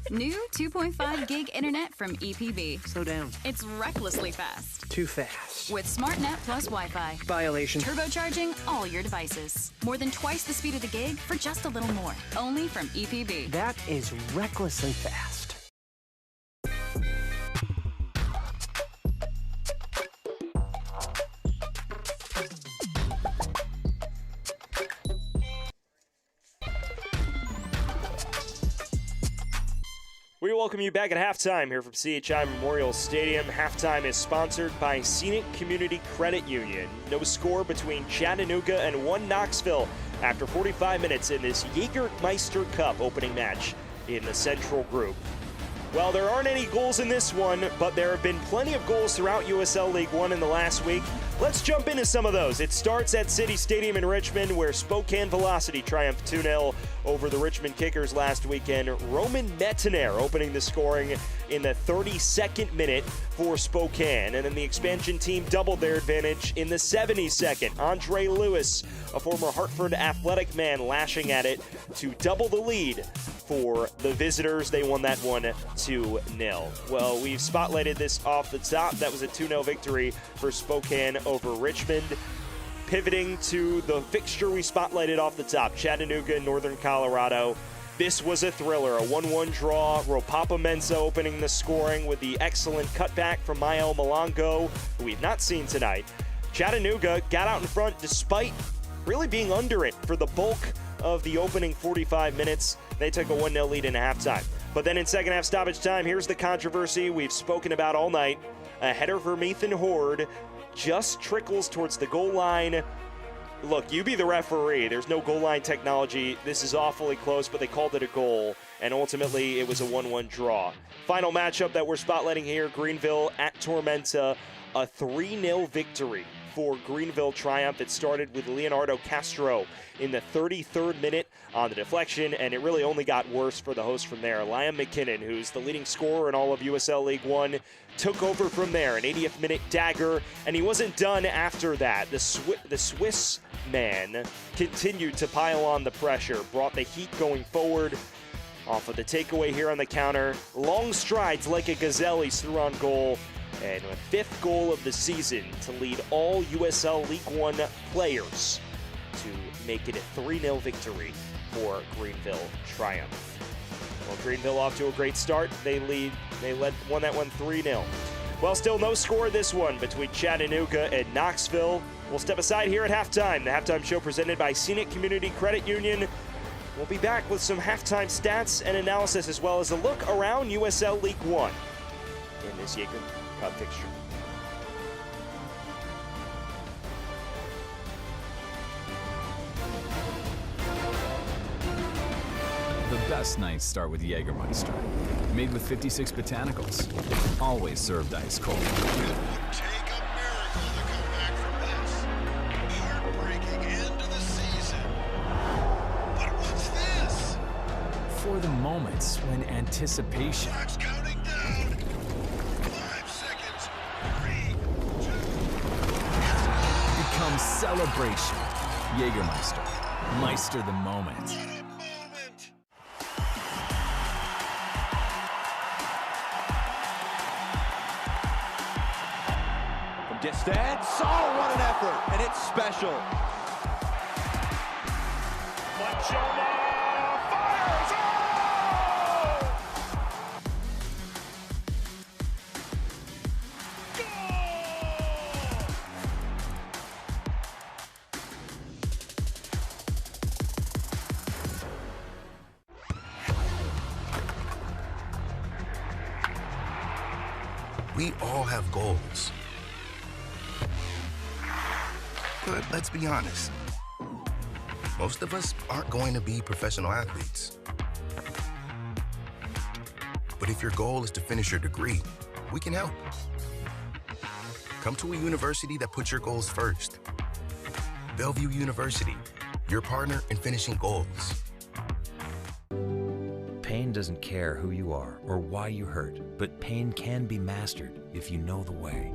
New 2.5 gig internet from EPB. Slow down. It's recklessly fast. Too fast. With SmartNet plus Wi-Fi. Violation. Turbocharging all your devices. More than twice the speed of the gig for just a little more. Only from EPB. That is recklessly fast. We welcome you back at halftime here from CHI Memorial Stadium. Halftime is sponsored by Scenic Community Credit Union. No score between Chattanooga and one Knoxville after 45 minutes in this Jägermeister Cup opening match in the Central Group. Well, there aren't any goals in this one, but there have been plenty of goals throughout USL League One in the last week. Let's jump into some of those. It starts at City Stadium in Richmond, where Spokane Velocity triumphed 2-0 over the Richmond Kickers last weekend. Roman Mettener opening the scoring in the 32nd minute for Spokane. And then the expansion team doubled their advantage in the 72nd. Andre Lewis, a former Hartford Athletic man, lashing at it to double the lead for the visitors. They won that one 2-0. Well, we've spotlighted this off the top. That was a 2-0 victory for Spokane over Richmond. Pivoting to the fixture we spotlighted off the top, Chattanooga, Northern Colorado. This was a thriller, a 1-1 draw. Ropapa Mensah opening the scoring with the excellent cutback from Mael Malongo, who we've not seen tonight. Chattanooga got out in front despite really being under it for the bulk of the opening 45 minutes. They took a 1-0 lead in halftime. But then in second half stoppage time, here's the controversy we've spoken about all night. A header from Ethan Horde just trickles towards the goal line. Look, you be the referee. There's no goal line technology. This is awfully close, but they called it a goal, and ultimately it was a 1-1 draw. Final matchup that we're spotlighting here, Greenville at Tormenta, a 3-0 victory for Greenville triumph. It started with Leonardo Castro in the 33rd minute on the deflection, and it really only got worse for the host from there. Liam McKinnon, who's the leading scorer in all of USL League One, took over from there, an 80th minute dagger, and he wasn't done after that. The Swiss man continued to pile on the pressure, brought the heat going forward. Off of the takeaway here on the counter, long strides like a gazelle, he's through on goal, and a fifth goal of the season to lead all USL League One players to make it a 3-0 victory for Greenville triumph. Well, Greenville off to a great start. They won that one 3-0. Well, still no score this one between Chattanooga and Knoxville. We'll step aside here at halftime. The halftime show presented by Scenic Community Credit Union. We'll be back with some halftime stats and analysis, as well as a look around USL League One in this Jäger Cup fixture. The best nights start with Jägermeister. Made with 56 botanicals. Always served ice cold. Take a miracle to come back from this. Heartbreaking end to the season. But what's this? For the moments when anticipation Clock's counting down. 5 seconds. 3, 2. becomes celebration. Jägermeister. Meister the moment. What a moment. Distance, oh, what an effort, and it's special. Machoma fires! Oh! We all have goals. But let's be honest, most of us aren't going to be professional athletes. But if your goal is to finish your degree, we can help. Come to a university that puts your goals first. Bellevue University, your partner in finishing goals. Pain doesn't care who you are or why you hurt, but pain can be mastered if you know the way.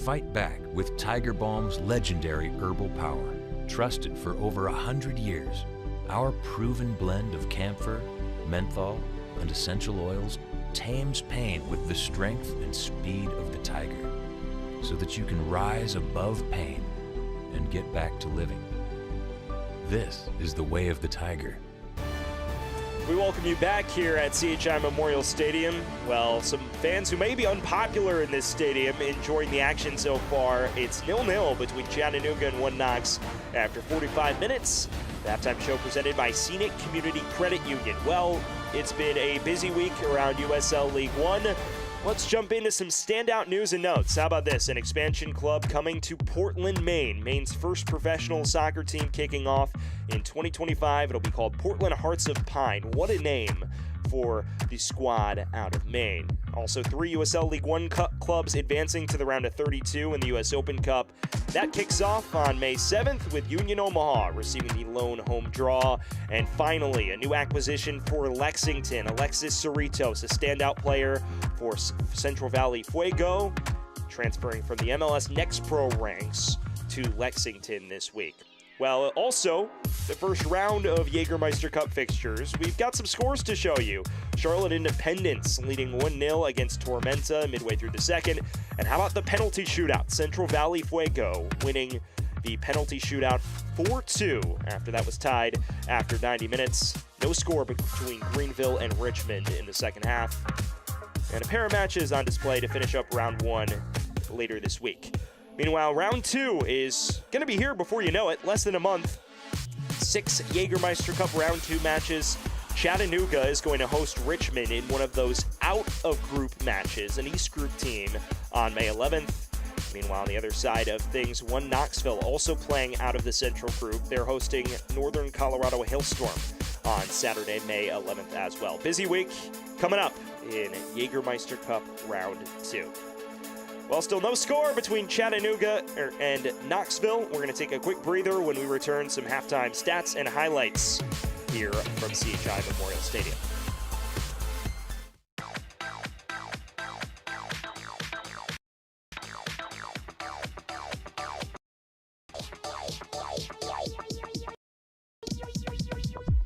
Fight back with Tiger Balm's legendary herbal power. Trusted for over 100 years, our proven blend of camphor, menthol, and essential oils tames pain with the strength and speed of the tiger, so that you can rise above pain and get back to living. This is the way of the tiger. We welcome you back here at CHI Memorial Stadium. Well, some fans who may be unpopular in this stadium enjoying the action so far. It's 0-0 between Chattanooga and 1 Knox after 45 minutes. The halftime show presented by Scenic Community Credit Union. Well, it's been a busy week around USL League One. Let's jump into some standout news and notes. How about this? An expansion club coming to Portland, Maine. Maine's first professional soccer team kicking off in 2025. It'll be called Portland Hearts of Pine. What a name for the squad out of Maine. Also, 3 USL League One clubs advancing to the round of 32 in the US Open Cup. That kicks off on May 7th with Union Omaha receiving the lone home draw. And finally, a new acquisition for Lexington. Alexis Cerritos, a standout player for Central Valley Fuego, transferring from the MLS Next Pro ranks to Lexington this week. Well, also, the first round of Jägermeister Cup fixtures, we've got some scores to show you. Charlotte Independence leading 1-0 against Tormenta midway through the second. And how about the penalty shootout? Central Valley Fuego winning the penalty shootout 4-2 after that was tied after 90 minutes. No score between Greenville and Richmond in the second half. And a pair of matches on display to finish up round 1 later this week. Meanwhile, round 2 is going to be here before you know it, less than a month. 6 Jägermeister Cup round 2 matches. Chattanooga is going to host Richmond in one of those out-of-group matches, an East Group team, on May 11th. Meanwhile, on the other side of things, 1 Knoxville also playing out of the Central Group. They're hosting Northern Colorado Hailstorm on Saturday, May 11th as well. Busy week coming up in Jägermeister Cup round 2. Well, still no score between Chattanooga and Knoxville. We're going to take a quick breather when we return. Some halftime stats and highlights here from CHI Memorial Stadium.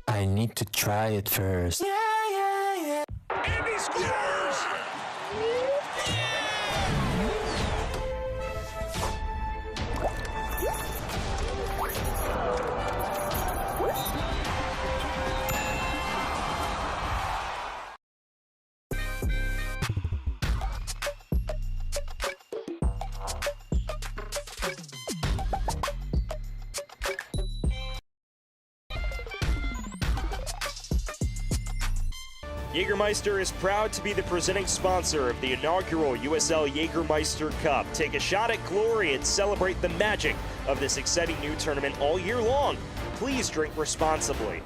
I need to try it first. And he scores! Jägermeister is proud to be the presenting sponsor of the inaugural USL Jägermeister Cup. Take a shot at glory and celebrate the magic of this exciting new tournament all year long. Please drink responsibly.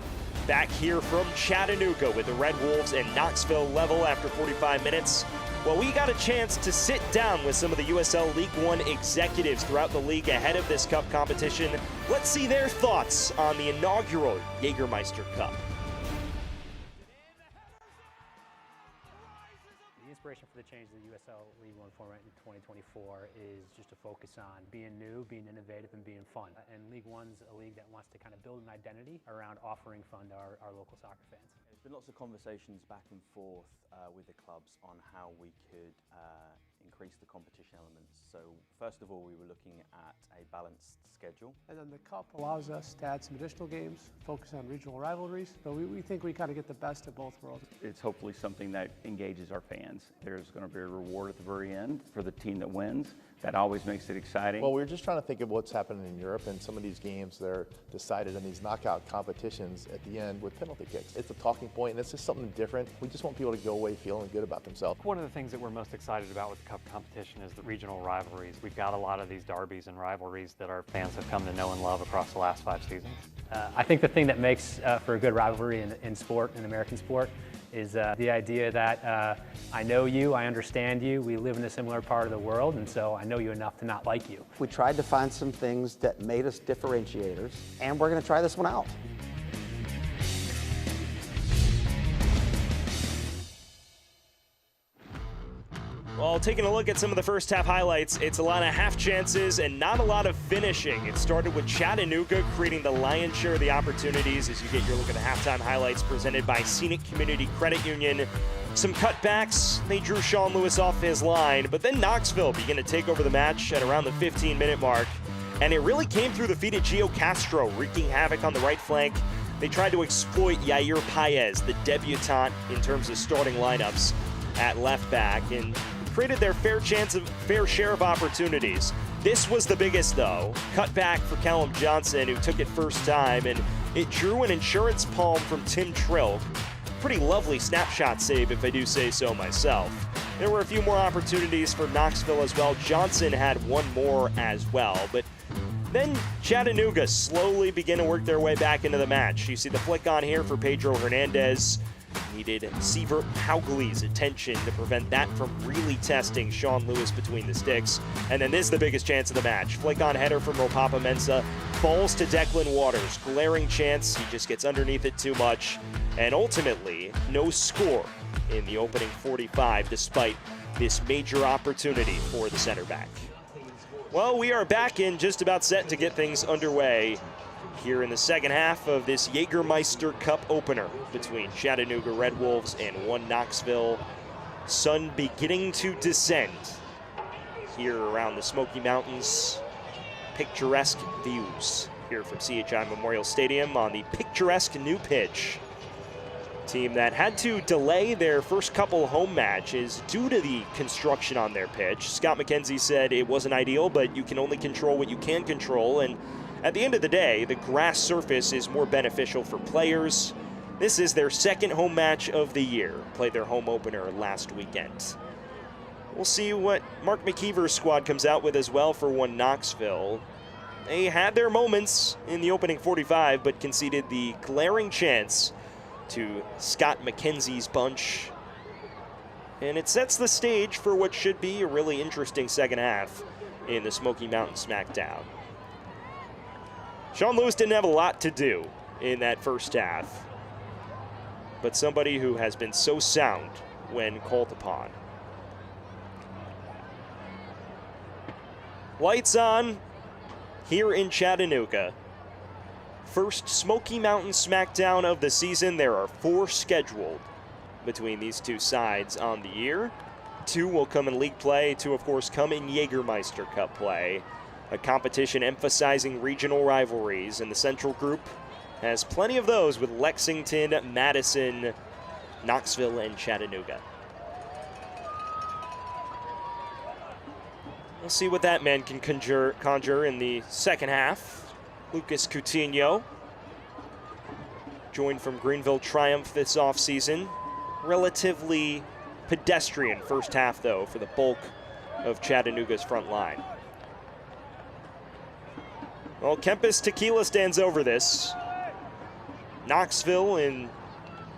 Back here from Chattanooga with the Red Wolves and Knoxville level after 45 minutes. Well, we got a chance to sit down with some of the USL League One executives throughout the league ahead of this cup competition. Let's see their thoughts on the inaugural Jägermeister Cup. For the change to the USL League One format in 2024 is just to focus on being new, being innovative, and being fun. And League One's a league that wants to kind of build an identity around offering fun to our local soccer fans. There's been lots of conversations back and forth with the clubs on how we could increase the competition elements. So first of all, we were looking at a balanced schedule. And then the cup allows us to add some additional games, focus on regional rivalries. So we think we kind of get the best of both worlds. It's hopefully something that engages our fans. There's going to be a reward at the very end for the team that wins, That always makes it exciting. Well, we're just trying to think of what's happening in Europe, and some of these games, they're decided in these knockout competitions at the end with penalty kicks. It's a talking point, and it's just something different. We just want people to go away feeling good about themselves. One of the things that we're most excited about with the Cup competition is the regional rivalries. We've got a lot of these derbies and rivalries that our fans have come to know and love across the last 5 seasons. I think the thing that makes for a good rivalry in sport, in American sport, is the idea that I know you, I understand you, we live in a similar part of the world, and so I know you enough to not like you. We tried to find some things that made us differentiators, and we're going to try this one out. Well, taking a look at some of the first half highlights, it's a lot of half chances and not a lot of finishing. It started with Chattanooga creating the lion's share of the opportunities as you get your look at the halftime highlights presented by Scenic Community Credit Union. Some cutbacks, they drew Sean Lewis off his line, but then Knoxville began to take over the match at around the 15-minute mark, and it really came through the feet of Gio Castro, wreaking havoc on the right flank. They tried to exploit Yair Paez, the debutant in terms of starting lineups at left back, and created their fair share of opportunities. This was the biggest, though. Cutback for Callum Johnson, who took it first time, and it drew an insurance palm from Tim Trilk. Pretty lovely snapshot save, if I do say so myself. There were a few more opportunities for Knoxville as well. Johnson had one more as well, but then Chattanooga slowly began to work their way back into the match. You see the flick on here for Pedro Hernandez. Needed Sievert Haugley's attention to prevent that from really testing Sean Lewis between the sticks. And then this is the biggest chance of the match. Flick on header from Ropapa Mensah. Falls to Declan Waters. Glaring chance. He just gets underneath it too much. And ultimately, no score in the opening 45 despite this major opportunity for the center back. Well, we are back and just about set to get things underway here in the second half of this Jägermeister Cup opener between Chattanooga Red Wolves and One Knoxville. Sun beginning to descend here around the Smoky Mountains. Picturesque views here from CHI Memorial Stadium on the picturesque new pitch. Team that had to delay their first couple home matches due to the construction on their pitch. Scott McKenzie said it wasn't ideal, but you can only control what you can control, and at the end of the day, the grass surface is more beneficial for players. This is their second home match of the year. Played their home opener last weekend. We'll see what Mark McKeever's squad comes out with as well for One Knoxville. They had their moments in the opening 45, but conceded the glaring chance to Scott McKenzie's bunch. And it sets the stage for what should be a really interesting second half in the Smoky Mountain Smackdown. Sean Lewis didn't have a lot to do in that first half, but somebody who has been so sound when called upon. Lights on here in Chattanooga. First Smoky Mountain Smackdown of the season. There are 4 scheduled between these two sides on the year. 2 will come in league play, 2 of course come in Jägermeister Cup play. A competition emphasizing regional rivalries, and the Central Group has plenty of those with Lexington, Madison, Knoxville, and Chattanooga. We'll see what that man can conjure in the second half. Lucas Coutinho, joined from Greenville Triumph this offseason. Relatively pedestrian first half, though, for the bulk of Chattanooga's front line. Well, Kempis Tequila stands over this. Knoxville in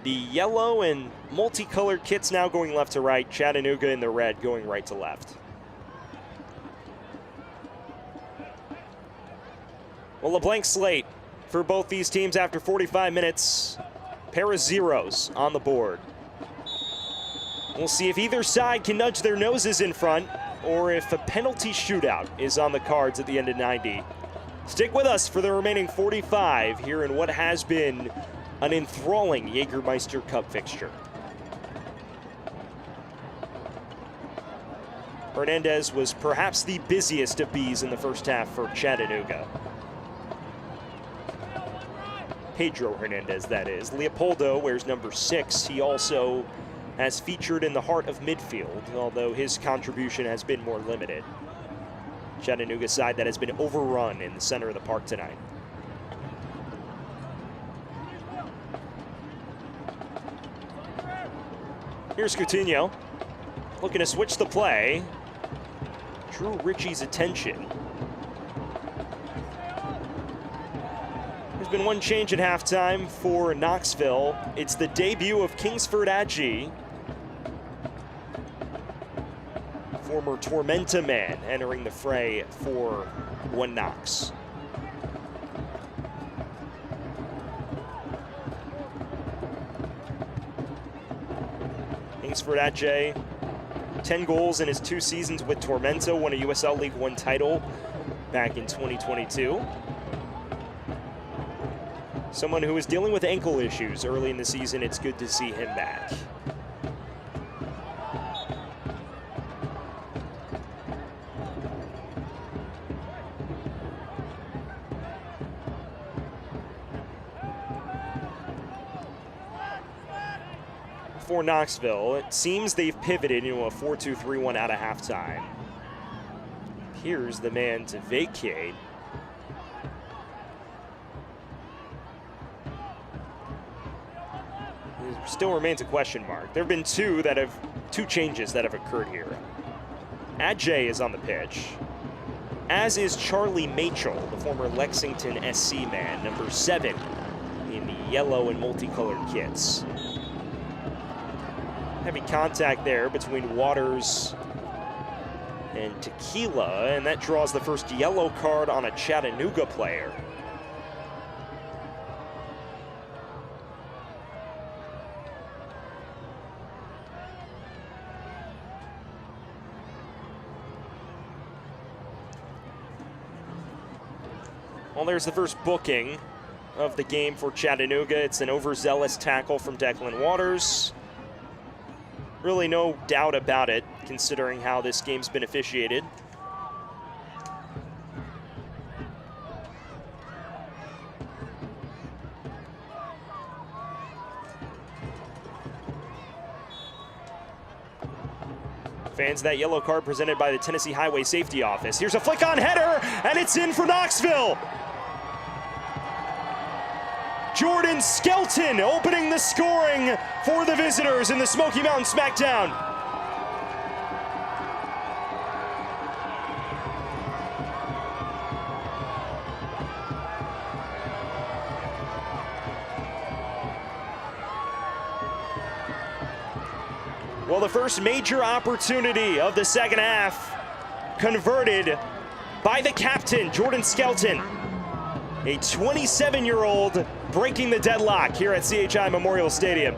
the yellow and multicolored kits now going left to right. Chattanooga in the red going right to left. Well, a blank slate for both these teams after 45 minutes. Pair of zeros on the board. We'll see if either side can nudge their noses in front or if a penalty shootout is on the cards at the end of 90. Stick with us for the remaining 45 here in what has been an enthralling Jägermeister Cup fixture. Hernandez was perhaps the busiest of bees in the first half for Chattanooga. Pedro Hernandez, that is. Leopoldo wears number 6. He also has featured in the heart of midfield, although his contribution has been more limited. Chattanooga side that has been overrun in the center of the park tonight. Here's Coutinho, looking to switch the play. Drew Ritchie's attention. There's been one change at halftime for Knoxville. It's the debut of Kingsford Adjie, former Tormenta man, entering the fray for One Knox. Kingsford Adjie, 10 goals in his 2 seasons with Tormenta, won a USL League One title back in 2022. Someone who was dealing with ankle issues early in the season, it's good to see him back. For Knoxville, it seems they've pivoted into a 4-2-3-1 out of halftime. Here's the man to vacate. It still remains a question mark. There have been two changes that have occurred here. Adjie is on the pitch, as is Charlie Machel, the former Lexington SC man, number 7 in the yellow and multicolored kits. Heavy contact there between Waters and Tequila, and that draws the first yellow card on a Chattanooga player. Well, there's the first booking of the game for Chattanooga. It's an overzealous tackle from Declan Waters. Really no doubt about it, considering how this game's been officiated. Fans that yellow card presented by the Tennessee Highway Safety Office. Here's a flick on header, and it's in for Knoxville. Jordan Skelton opening the scoring for the visitors in the Smoky Mountain Smackdown. Well, the first major opportunity of the second half converted by the captain, Jordan Skelton, a 27-year-old breaking the deadlock here at CHI Memorial Stadium.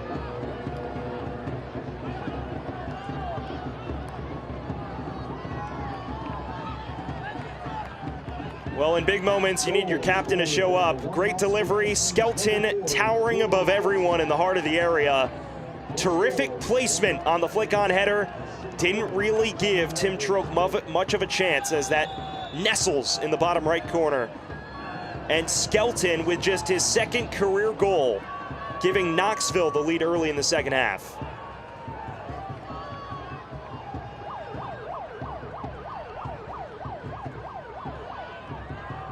Well, in big moments, you need your captain to show up. Great delivery, Skelton towering above everyone in the heart of the area. Terrific placement on the flick-on header. Didn't really give Tim Troke much of a chance as that nestles in the bottom right corner. And Skelton with just his second career goal, giving Knoxville the lead early in the second half.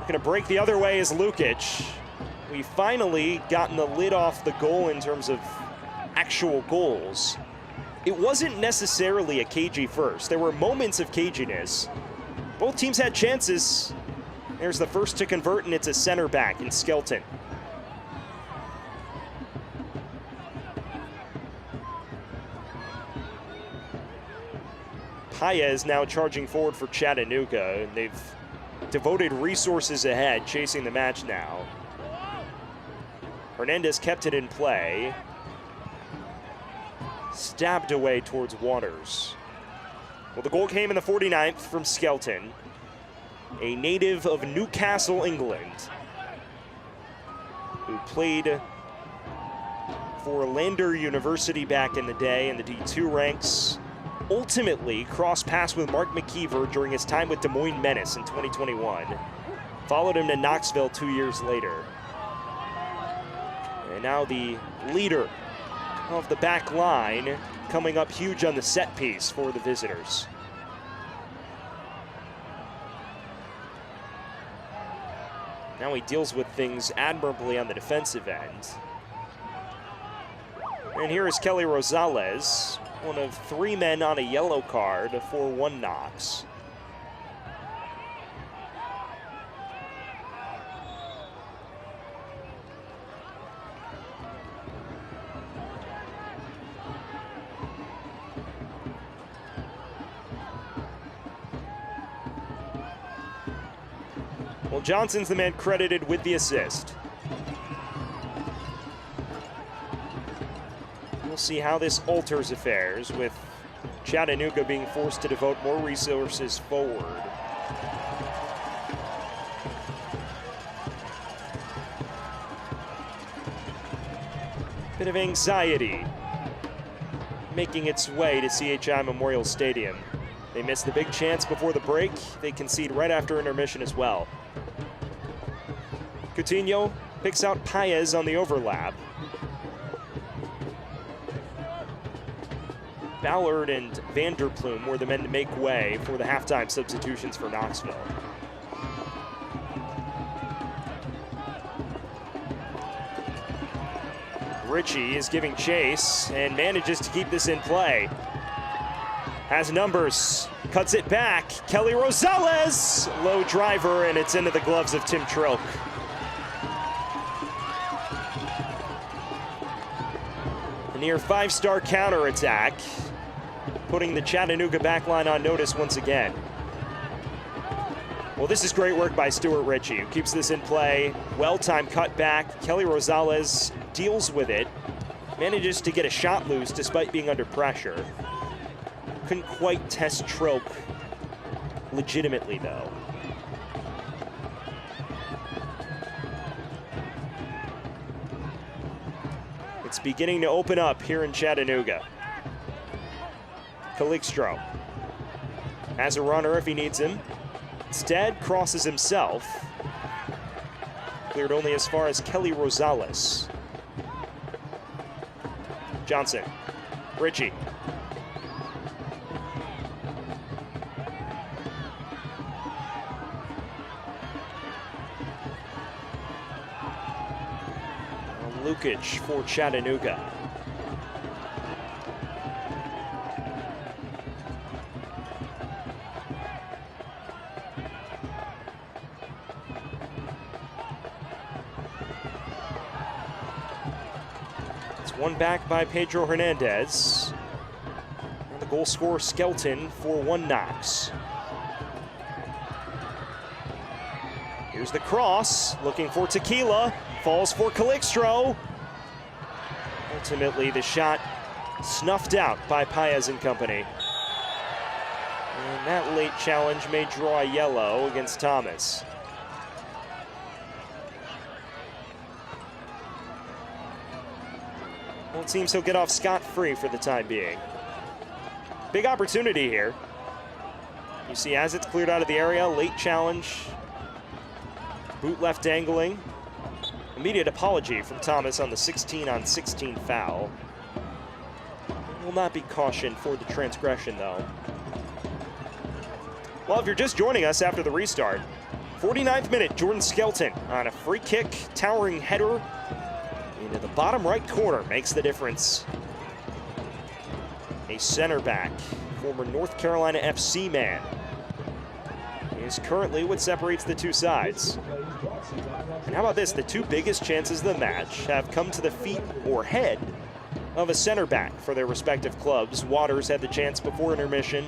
Gonna break the other way is Lukic. We finally gotten the lid off the goal in terms of actual goals. It wasn't necessarily a cagey first. There were moments of caginess. Both teams had chances. There's the first to convert, and it's a center back in Skelton. Paez now charging forward for Chattanooga, and they've devoted resources ahead, chasing the match now. Hernandez kept it in play. Stabbed away towards Waters. Well, the goal came in the 49th from Skelton, a native of Newcastle, England, who played for Lander University back in the day in the D2 ranks. Ultimately crossed paths with Mark McKeever during his time with Des Moines Menace in 2021. Followed him to Knoxville 2 years later. And now the leader of the back line, coming up huge on the set piece for the visitors. Now he deals with things admirably on the defensive end. And here is Kelly Rosales, one of 3 men on a yellow card for 1 Knox. Well, Johnson's the man credited with the assist. We'll see how this alters affairs, with Chattanooga being forced to devote more resources forward. Bit of anxiety making its way to CHI Memorial Stadium. They missed the big chance before the break. They concede right after intermission as well. Coutinho picks out Paez on the overlap. Ballard and Vanderplume were the men to make way for the halftime substitutions for Knoxville. Ritchie is giving chase and manages to keep this in play. Has numbers, cuts it back. Kelly Rosales, low driver, and it's into the gloves of Tim Trilk. A near 5-star counterattack, putting the Chattanooga backline on notice once again. Well, this is great work by Stuart Ritchie, who keeps this in play. Well-timed cutback. Kelly Rosales deals with it, manages to get a shot loose despite being under pressure. Couldn't quite test Trilk legitimately, though. It's beginning to open up here in Chattanooga. Calixtro has a runner if he needs him. Instead, crosses himself. Cleared only as far as Kelly Rosales. Johnson, Ritchie. Lukic for Chattanooga. It's one back by Pedro Hernandez. And the goal scorer Skelton for 1 Knox. Here's the cross, looking for Tequila. Falls for Calixtro. Ultimately, the shot snuffed out by Paez and company. And that late challenge may draw a yellow against Thomas. Well, it seems he'll get off scot-free for the time being. Big opportunity here. You see, as it's cleared out of the area, late challenge. Boot left dangling. Immediate apology from Thomas on the 16-on-16 foul. Will not be cautioned for the transgression, though. Well, if you're just joining us after the restart, 49th minute, Jordan Skelton on a free kick, towering header into the bottom right corner makes the difference. A center back, former North Carolina FC man, is currently what separates the two sides. And how about this? The 2 biggest chances of the match have come to the feet or head of a center back for their respective clubs. Waters had the chance before intermission.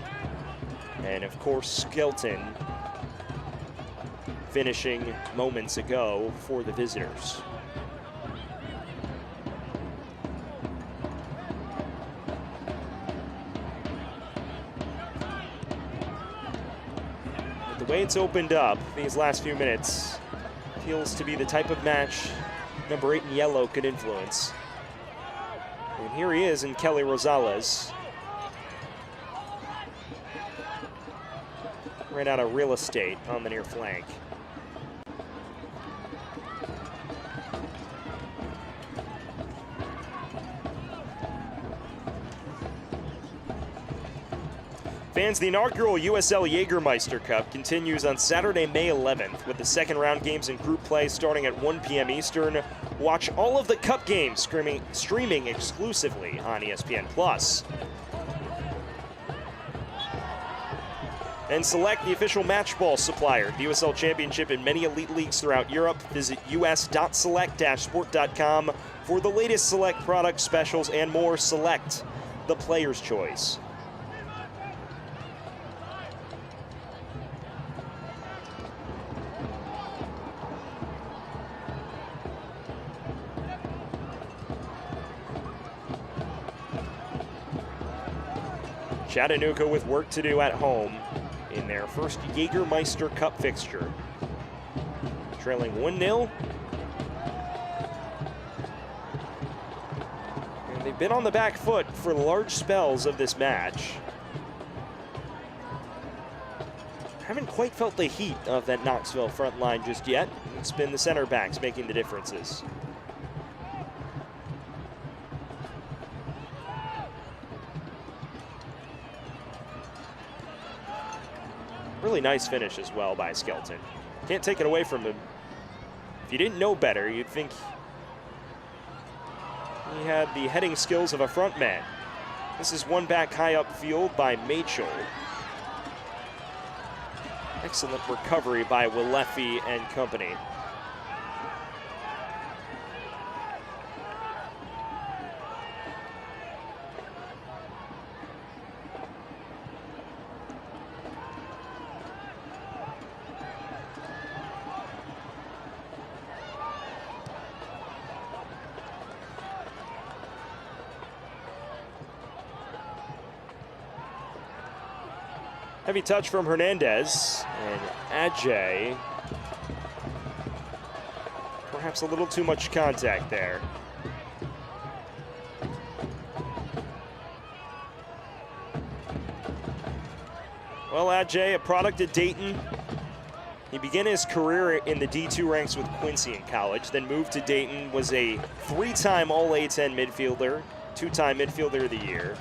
And of course, Skelton finishing moments ago for the visitors. But the way it's opened up these last few minutes feels to be the type of match number 8 in yellow could influence. And here he is in Kelly Rosales. Ran out of real estate on the near flank. Fans, the inaugural USL Jägermeister Cup continues on Saturday, May 11th, with the second round games in group play starting at 1 p.m. Eastern. Watch all of the Cup games streaming exclusively on ESPN+. And select the official match ball supplier of the USL Championship in many elite leagues throughout Europe. Visit us.select-sport.com for the latest select product specials and more. Select, the player's choice. Chattanooga with work to do at home in their first Jägermeister Cup fixture. Trailing 1-0. And they've been on the back foot for large spells of this match. Haven't quite felt the heat of that Knoxville front line just yet. It's been the center backs making the differences. Really nice finish as well by Skelton. Can't take it away from him. If you didn't know better, you'd think he had the heading skills of a front man. This is one back high upfield by Machel. Excellent recovery by Willefi and company. Heavy touch from Hernandez, and Ajay. Perhaps a little too much contact there. Well, Ajay, a product of Dayton. He began his career in the D2 ranks with Quincy in college, then moved to Dayton, was a 3-time All-A-10 midfielder, 2-time midfielder of the year.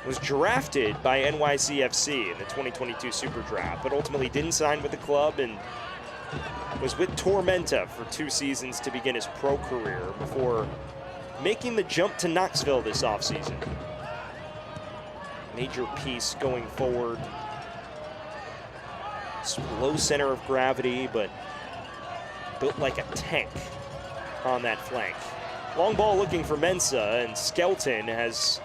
Was drafted by NYCFC in the 2022 Super Draft, but ultimately didn't sign with the club and was with Tormenta for 2 seasons to begin his pro career before making the jump to Knoxville this offseason. Major piece going forward. Low center of gravity, but built like a tank on that flank. Long ball looking for Mensah, and Skelton has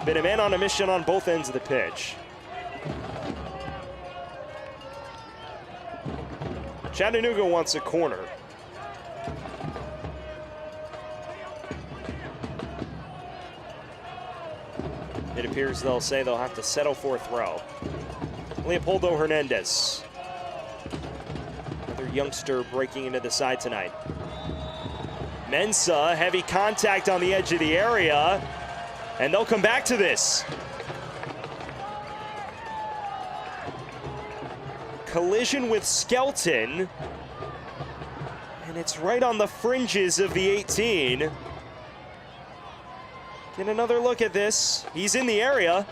been a man on a mission on both ends of the pitch. Chattanooga wants a corner. It appears they'll say they'll have to settle for a throw. Leopoldo Hernandez, another youngster breaking into the side tonight. Mensah, heavy contact on the edge of the area. And they'll come back to this. Collision with Skelton. And it's right on the fringes of the 18. Get another look at this. He's in the area.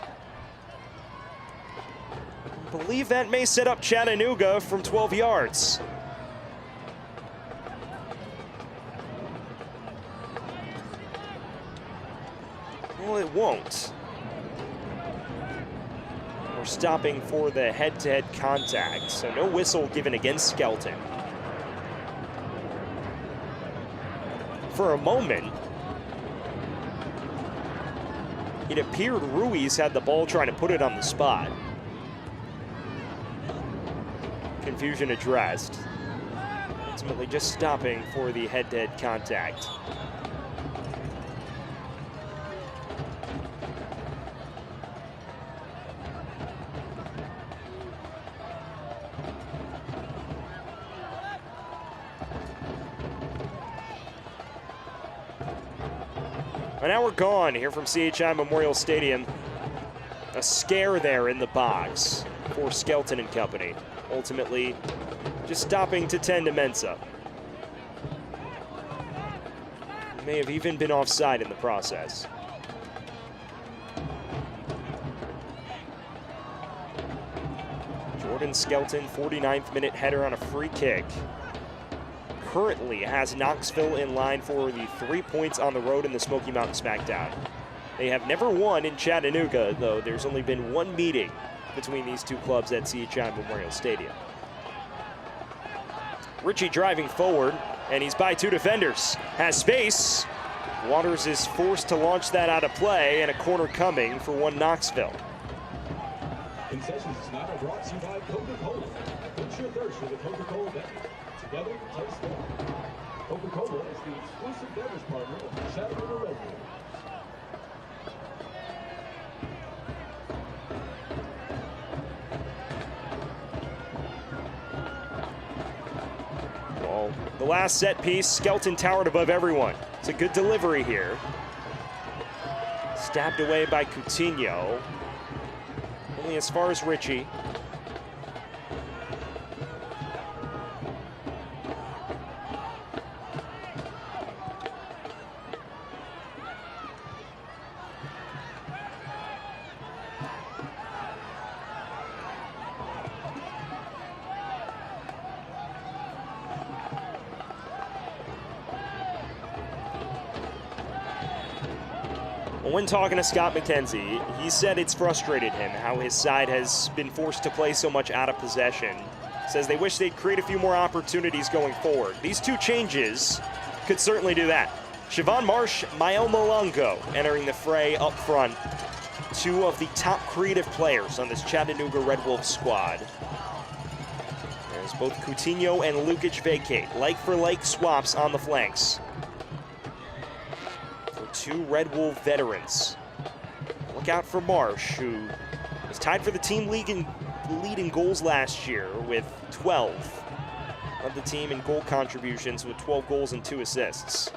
I believe that may set up Chattanooga from 12 yards. Well, it won't. We're stopping for the head-to-head contact, so no whistle given against Skelton. For a moment, it appeared Ruiz had the ball trying to put it on the spot. Confusion addressed. Ultimately just stopping for the head-to-head contact. And now we're gone here from CHI Memorial Stadium. A scare there in the box for Skelton and company. Ultimately, just stopping to tend to Mensah. May have even been offside in the process. Jordan Skelton, 49th minute header on a free kick. Currently has Knoxville in line for the 3 points on the road in the Smoky Mountain Smackdown. They have never won in Chattanooga, though there's only been one meeting between these two clubs at CHI Memorial Stadium. Ritchie driving forward, and he's by two defenders. Has space. Waters is forced to launch that out of play, and a corner coming for one Knoxville. Concessions now brought to you by Coca-Cola. Quench your thirst with a Coca-Cola beverage. Together, taste better. Coca-Cola is the exclusive beverage partner of the Chattanooga Red Wolves. Well, the last set piece, Skelton towered above everyone. It's a good delivery here. Stabbed away by Coutinho. Only as far as Ritchie. When talking to Scott McKenzie, he said it's frustrated him how his side has been forced to play so much out of possession. Says they wish they'd create a few more opportunities going forward. These two changes could certainly do that. Siobhan Marsh, Mael Malongo entering the fray up front. Two of the top creative players on this Chattanooga Red Wolves squad. As both Coutinho and Lukic vacate, like-for-like swaps on the flanks. Two Red Wolf veterans. Look out for Marsh, who was tied for the team lead in goals last year with 12. Led the team in goal contributions with 12 goals and 2 assists.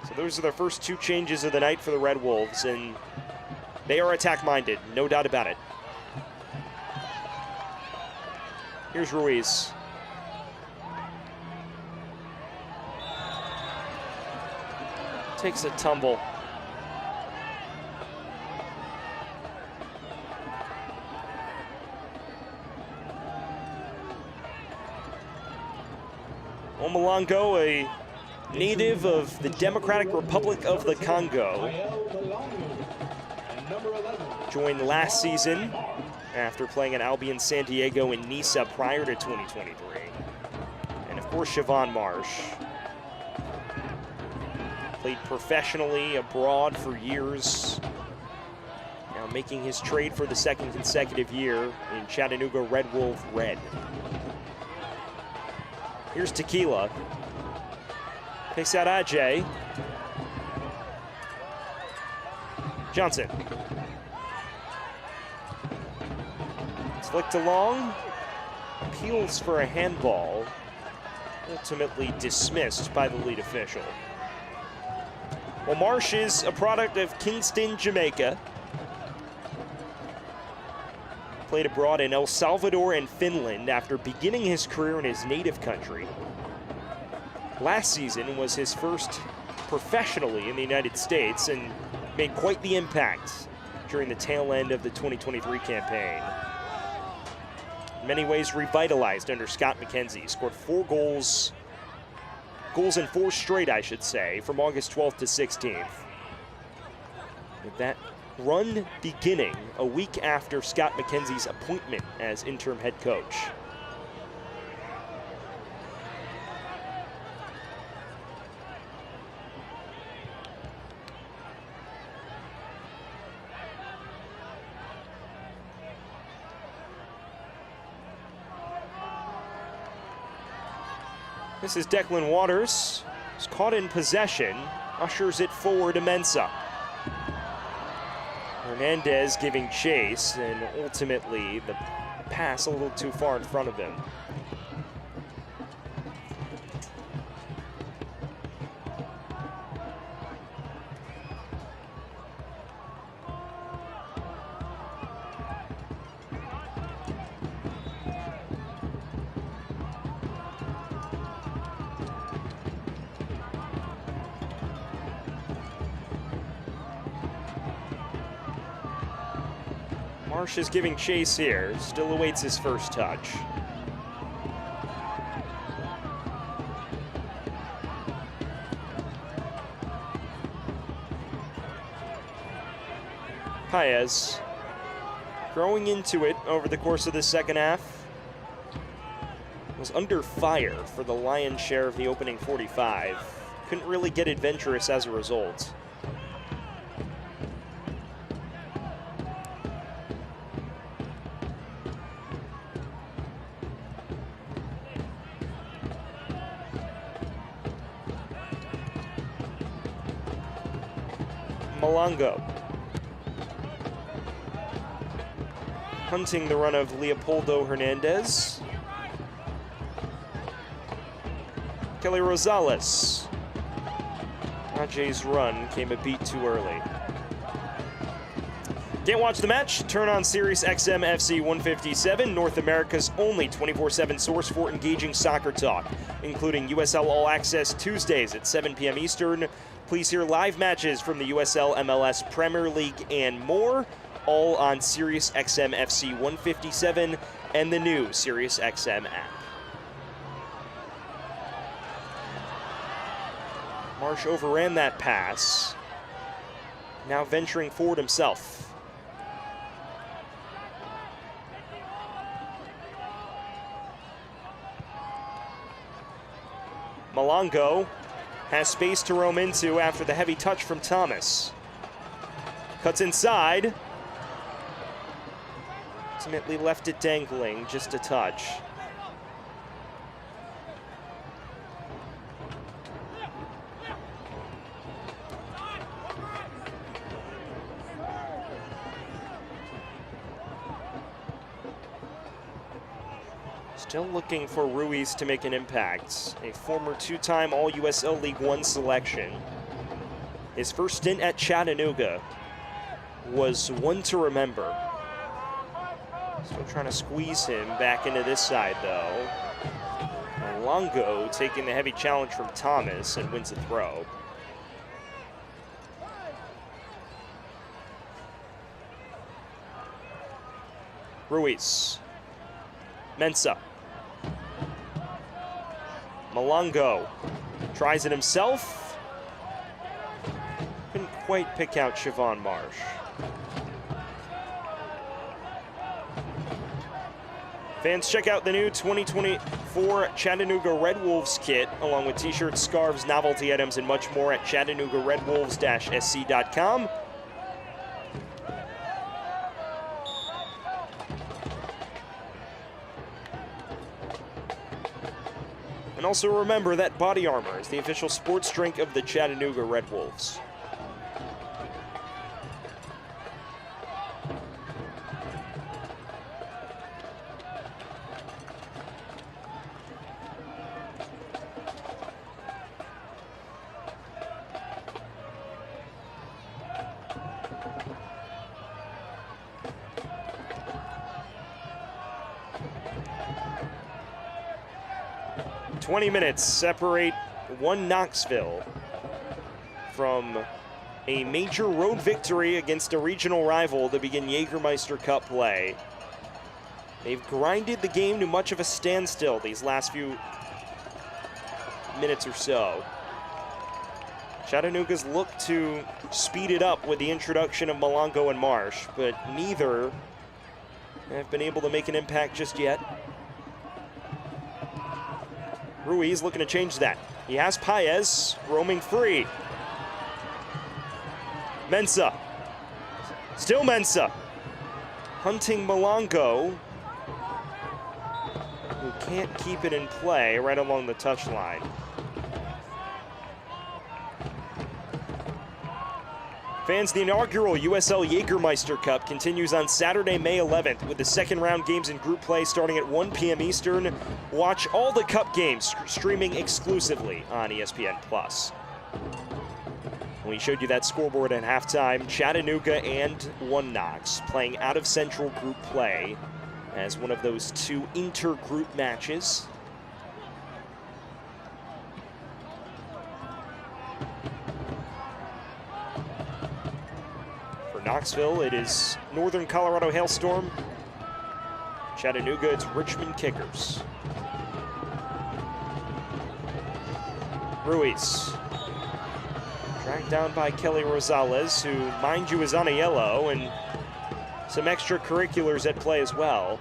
So those are the first two changes of the night for the Red Wolves, and they are attack-minded, no doubt about it. Here's Ruiz. Takes a tumble. Omalongo, a native of the Democratic Republic of the Congo, joined last season after playing at Albion San Diego in Niza prior to 2023. And of course, Siobhan Marsh. Played professionally abroad for years. Now making his trade for the second consecutive year in Chattanooga Red Wolf Red. Here's Tequila. Picks out Ajay. Johnson. It's flicked along. Appeals for a handball. Ultimately dismissed by the lead official. Well, Marsh is a product of Kingston, Jamaica. Played abroad in El Salvador and Finland after beginning his career in his native country. Last season was his first professionally in the United States and made quite the impact during the tail end of the 2023 campaign. In many ways revitalized under Scott McKenzie. Scored 4 goals in 4 straight, I should say, from August 12th to 16th. With that run beginning a week after Scott McKenzie's appointment as interim head coach. This is Declan Waters. He's caught in possession, ushers it forward to Mensah. Hernandez giving chase, and ultimately the pass a little too far in front of him. Marsh is giving chase here, still awaits his first touch. Paez growing into it over the course of the second half. Was under fire for the lion's share of the opening 45. Couldn't really get adventurous as a result. Malongo. Hunting the run of Leopoldo Hernandez. Kelly Rosales. Ajay's run came a beat too early. Can't watch the match? Turn on Sirius XM FC 157, North America's only 24/7 source for engaging soccer talk, including USL All Access Tuesdays at 7 p.m. Eastern. Please hear live matches from the USL, MLS, Premier League, and more, all on Sirius XM FC 157 and the new Sirius XM app. Marsh overran that pass, now venturing forward himself. Malongo has space to roam into after the heavy touch from Thomas. Cuts inside. Ultimately left it dangling, just a touch. Still looking for Ruiz to make an impact. A former two-time All-USL League One selection. His first stint at Chattanooga was one to remember. Still trying to squeeze him back into this side, though. Longo taking the heavy challenge from Thomas and wins the throw. Ruiz. Mensah. Malongo tries it himself. Couldn't quite pick out Siobhan Marsh. Fans, check out the new 2024 Chattanooga Red Wolves kit, along with t-shirts, scarves, novelty items, and much more at ChattanoogaRedWolves-SC.com. And also remember that body armor is the official sports drink of the Chattanooga Red Wolves. "20 minutes separate one Knoxville from a major road victory against a regional rival to begin Jägermeister Cup play. They've grinded the game to much of a standstill these last few minutes or so. Chattanooga's looked to speed it up with the introduction of Malongo and Marsh, but neither have been able to make an impact just yet. Ruiz looking to change that. He has Paez roaming free. Mensah. Still Mensah. Hunting Malongo, who can't keep it in play right along the touchline. Fans, the inaugural USL Jägermeister Cup continues on Saturday, May 11th, with the second round games in group play starting at 1 p.m. Eastern. Watch all the Cup games streaming exclusively on ESPN+. We showed you that scoreboard at halftime. Chattanooga and One Knox playing out of Central group play as one of those two inter-group matches. Knoxville, it is Northern Colorado Hailstorm. Chattanooga, it's Richmond Kickers. Ruiz. Dragged down by Kelly Rosales, who, mind you, is on a yellow, and some extracurriculars at play as well.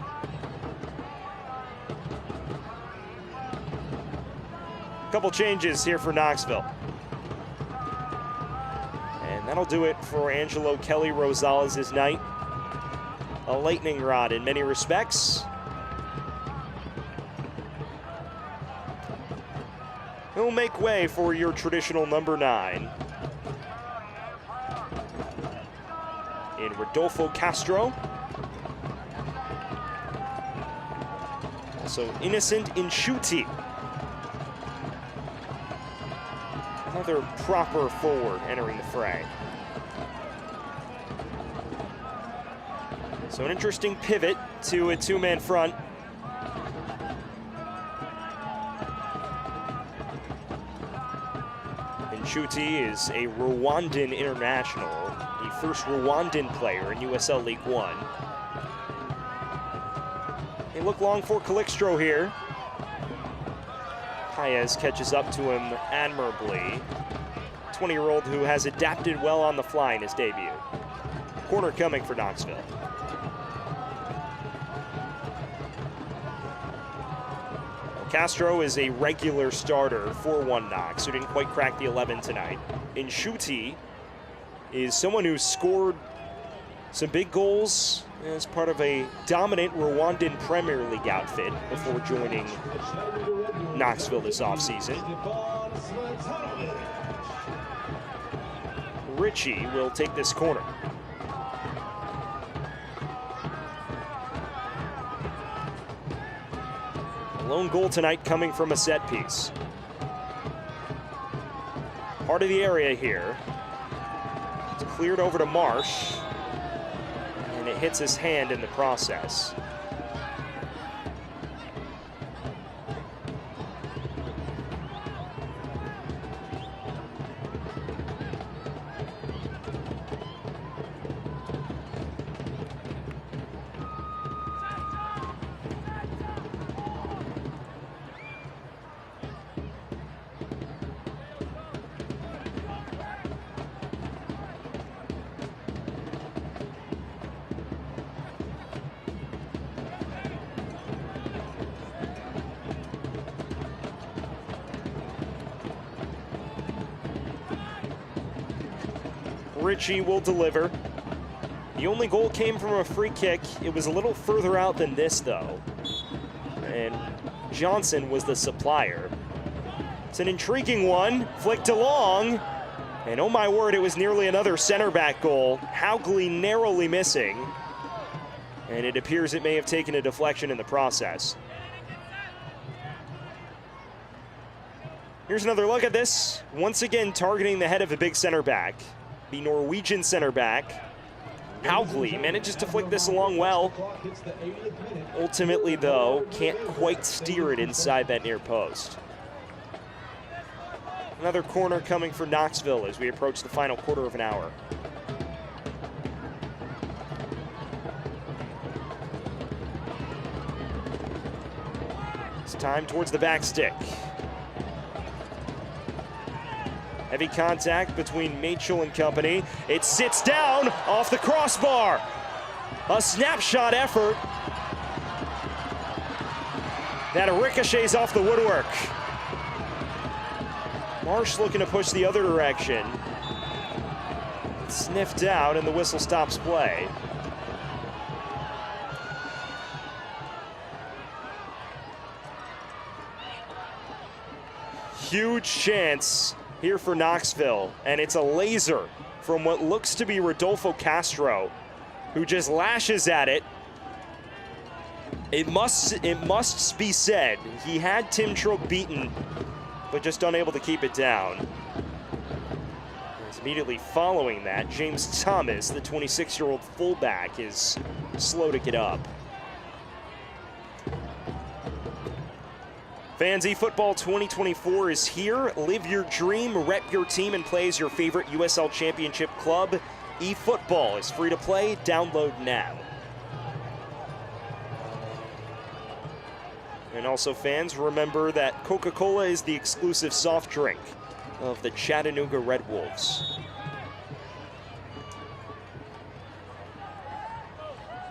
Couple changes here for Knoxville. And that'll do it for Angelo Kelly Rosales' night. A lightning rod in many respects. He'll make way for your traditional number 9. In Rodolfo Castro. Also Innocent Inshuti. Another proper forward entering the fray. So an interesting pivot to a two-man front. Inshuti is a Rwandan international, the first Rwandan player in USL League One. They look long for Calixtro here. Paez catches up to him admirably. 20-year-old who has adapted well on the fly in his debut. Corner coming for Knoxville. Castro is a regular starter for One Knox, who didn't quite crack the 11 tonight. Inshuti is someone who scored some big goals as part of a dominant Rwandan Premier League outfit before joining Knoxville this offseason. Ritchie will take this corner. Lone goal tonight coming from a set piece. Part of the area here. It's cleared over to Marsh, and it hits his hand in the process. Ritchie will deliver. The only goal came from a free kick. It was a little further out than this, though. And Johnson was the supplier. It's an intriguing one, flicked along. And oh my word, it was nearly another center back goal. Haugley narrowly missing. And it appears it may have taken a deflection in the process. Here's another look at this. Once again, targeting the head of a big center back. The Norwegian center back, Haugley, manages to flick this along well. Ultimately, though, can't quite steer it inside that near post. Another corner coming for Knoxville as we approach the final quarter of an hour. It's time towards the back stick. Heavy contact between Machel and company. It sits down off the crossbar. A snapshot effort that ricochets off the woodwork. Marsh looking to push the other direction. Sniffed out and the whistle stops play. Huge chance here for Knoxville, and it's a laser from what looks to be Rodolfo Castro, who just lashes at it. It must be said, he had Tim Troke beaten, but just unable to keep it down. Immediately following that, James Thomas, the 26-year-old fullback, is slow to get up. Fans, eFootball 2024 is here. Live your dream, rep your team, and play as your favorite USL Championship club. eFootball is free to play. Download now. And also, fans, remember that Coca-Cola is the exclusive soft drink of the Chattanooga Red Wolves.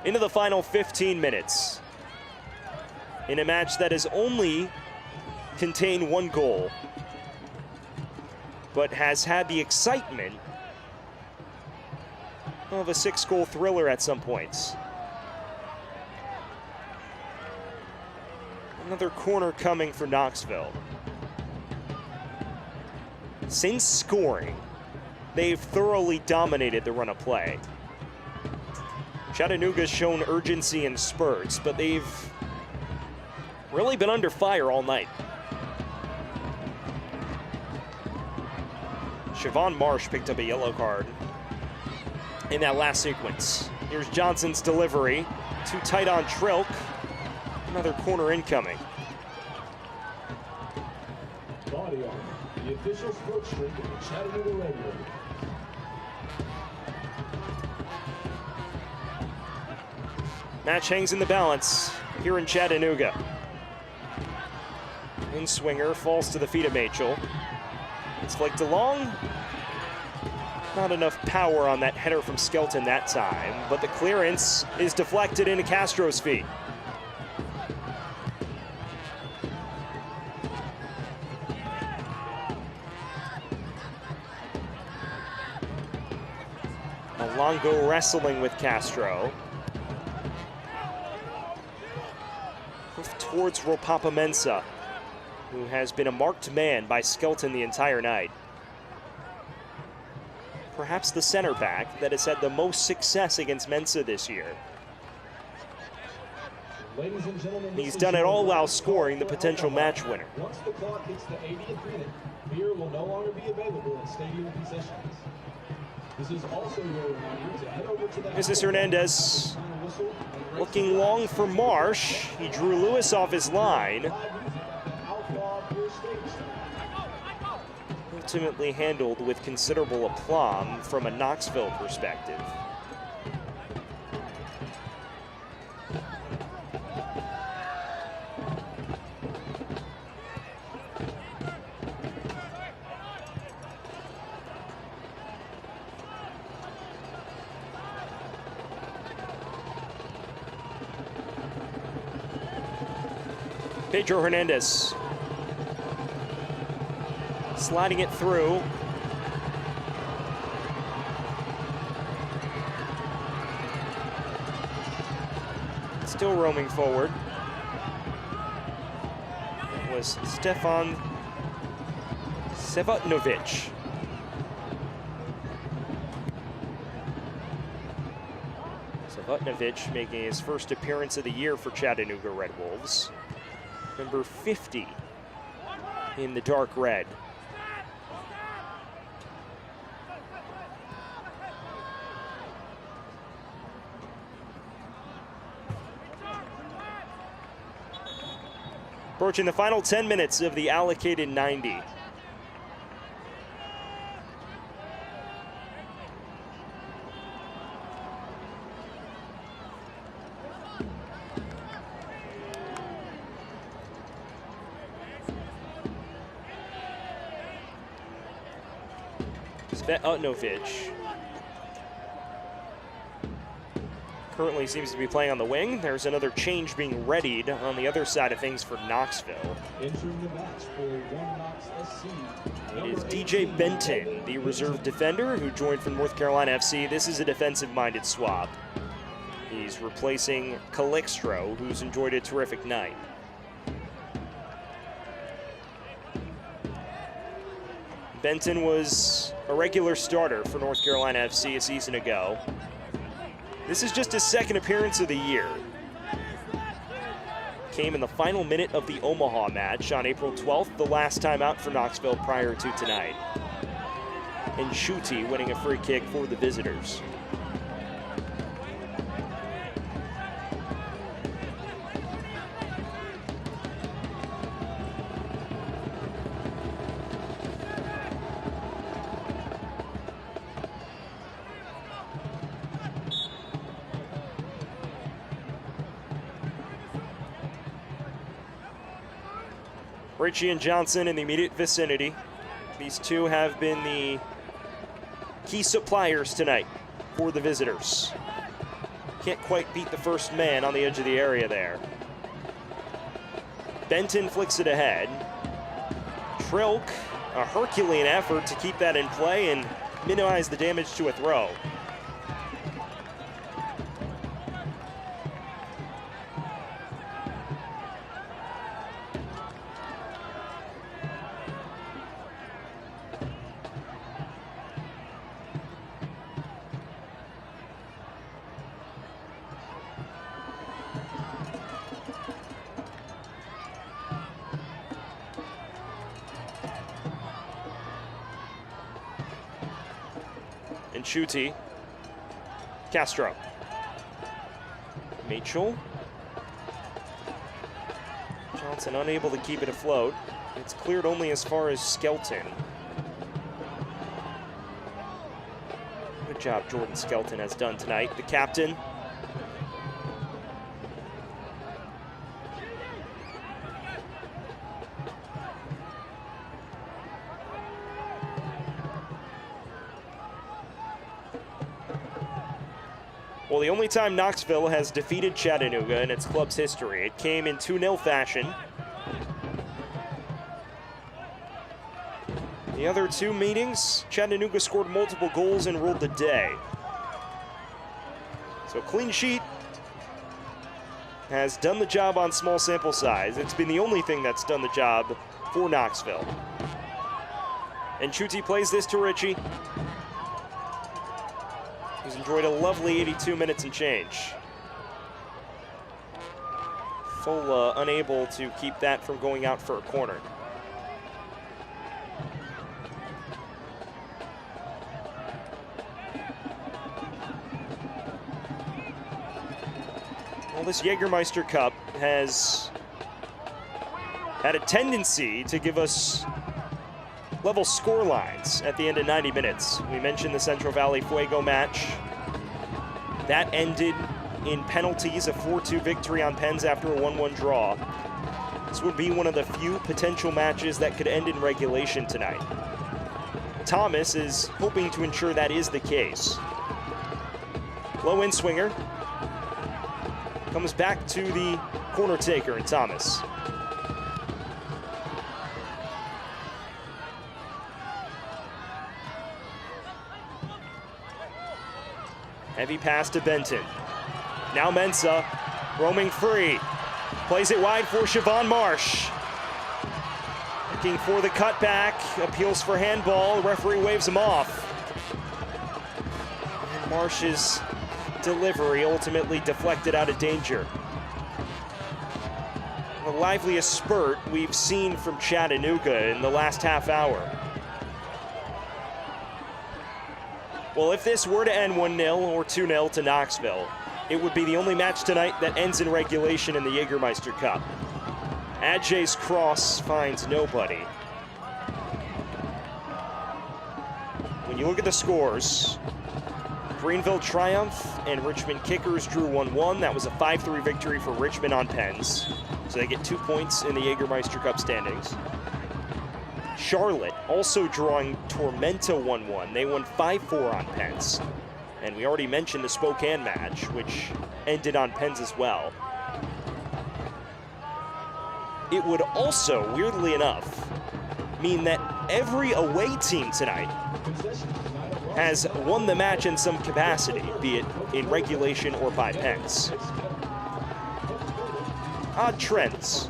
Into the final 15 minutes in a match that has only contained one goal, but has had the excitement of a 6-goal thriller at some points. Another corner coming for Knoxville. Since scoring, they've thoroughly dominated the run of play. Chattanooga's shown urgency in spurts, but they've really been under fire all night. Siobhan Marsh picked up a yellow card in that last sequence. Here's Johnson's delivery. Too tight on Trilk. Another corner incoming. Body Armor, the official sports drink of the Chattanooga Red Wolves. Match hangs in the balance here in Chattanooga. In-swinger falls to the feet of Machel. It's flicked along. Not enough power on that header from Skelton that time, but the clearance is deflected into Castro's feet. Alongo wrestling with Castro. Towards Ropapa Mensah, who has been a marked man by Skelton the entire night. Perhaps the center back that has had the most success against Mensah this year. Ladies and gentlemen, He's done it all while scoring the potential match winner. Once the clock hits the 80th minute, beer will no longer be available in stadium concessions. This is also your reminder to head over to the... This is Hernandez looking long for Marsh. He drew Lewis off his line. Ultimately handled with considerable aplomb from a Knoxville perspective. Pedro Hernandez sliding it through. Still roaming forward. It was Stefan Sevotnovic. Sevotnovic making his first appearance of the year for Chattanooga Red Wolves. Number 50 in the dark red. Approaching the final 10 minutes of the allocated 90. Utnovic currently seems to be playing on the wing. There's another change being readied on the other side of things for Knoxville. Entering the match for One Knox SC. It is DJ Benton, the reserve defender who joined from North Carolina FC. This is a defensive-minded swap. He's replacing Calixtro, who's enjoyed a terrific night. Benton was a regular starter for North Carolina FC a season ago. This is just his second appearance of the year. Came in the final minute of the Omaha match on April 12th, the last time out for Knoxville prior to tonight. And Schutte winning a free kick for the visitors. Ritchie and Johnson in the immediate vicinity. These two have been the key suppliers tonight for the visitors. Can't quite beat the first man on the edge of the area there. Benton flicks it ahead. Trilk, a Herculean effort to keep that in play and minimize the damage to a throw. And Schutte. Castro. Mitchell. Johnson unable to keep it afloat. It's cleared only as far as Skelton. Good job Jordan Skelton has done tonight. The captain. Well, the only time Knoxville has defeated Chattanooga in its club's history, it came in 2-0 fashion. The other two meetings, Chattanooga scored multiple goals and ruled the day. So clean sheet has done the job on small sample size. It's been the only thing that's done the job for Knoxville. And Schutte plays this to Ritchie, who's enjoyed a lovely 82 minutes and change. Fola unable to keep that from going out for a corner. Well, this Jägermeister Cup has had a tendency to give us level score lines at the end of 90 minutes. We mentioned the Central Valley Fuego match. That ended in penalties, a 4-2 victory on Pens after a 1-1 draw. This would be one of the few potential matches that could end in regulation tonight. Thomas is hoping to ensure that is the case. Low in swinger. Comes back to the corner taker in Thomas. Heavy pass to Benton. Now Mensah, roaming free. Plays it wide for Siobhan Marsh. Looking for the cutback, appeals for handball, the referee waves him off. And Marsh's delivery ultimately deflected out of danger. The liveliest spurt we've seen from Chattanooga in the last half hour. Well, if this were to end 1-0 or 2-0 to Knoxville, it would be the only match tonight that ends in regulation in the Jägermeister Cup. Adjay's cross finds nobody. When you look at the scores, Greenville triumph and Richmond Kickers drew 1-1. That was a 5-3 victory for Richmond on Pens. So they get 2 points in the Jägermeister Cup standings. Charlotte also drawing Tormenta 1-1. They won 5-4 on Pens. And we already mentioned the Spokane match, which ended on Pens as well. It would also, weirdly enough, mean that every away team tonight has won the match in some capacity, be it in regulation or by Pens. Odd trends.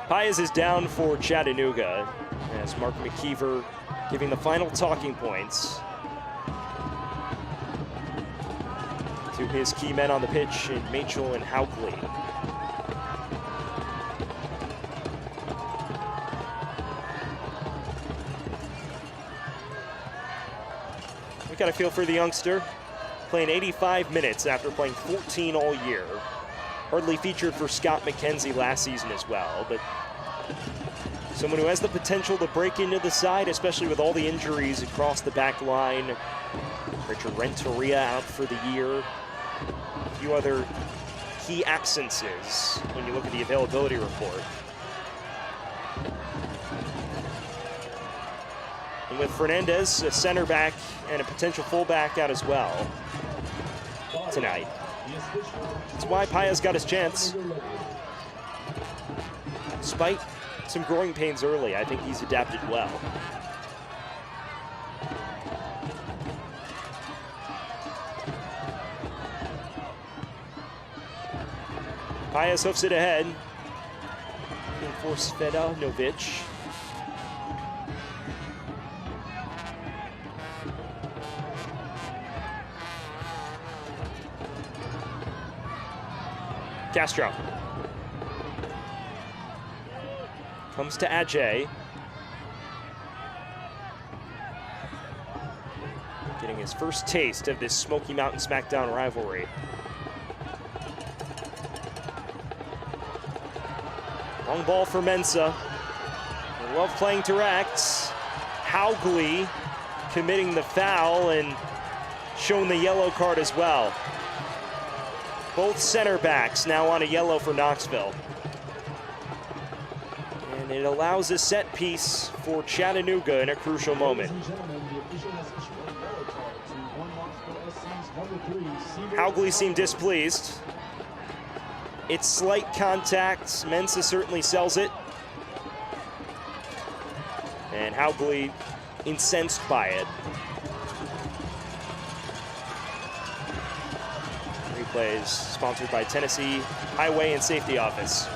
Paez is down for Chattanooga as Mark McKeever giving the final talking points to his key men on the pitch in Mitchell and Haukley. We got a feel for the youngster, playing 85 minutes after playing 14 all year. Hardly featured for Scott McKenzie last season as well, but someone who has the potential to break into the side, especially with all the injuries across the back line. Richard Renteria out for the year. A few other key absences when you look at the availability report. And with Fernandez, a center back and a potential fullback out as well tonight. That's why Paya's got his chance. Despite some growing pains early, I think he's adapted well. Paya's hoofs it ahead. And for Svedanovic. Castro. Comes to Ajay. Getting his first taste of this Smoky Mountain SmackDown rivalry. Long ball for Mensah. They love playing direct. Haugli committing the foul and shown the yellow card as well. Both center backs now on a yellow for Knoxville. And it allows a set piece for Chattanooga in a crucial moment. Haugli seemed displeased. It's slight contact. Mensah certainly sells it. And Haugli incensed by it. Replays sponsored by Tennessee Highway and Safety Office.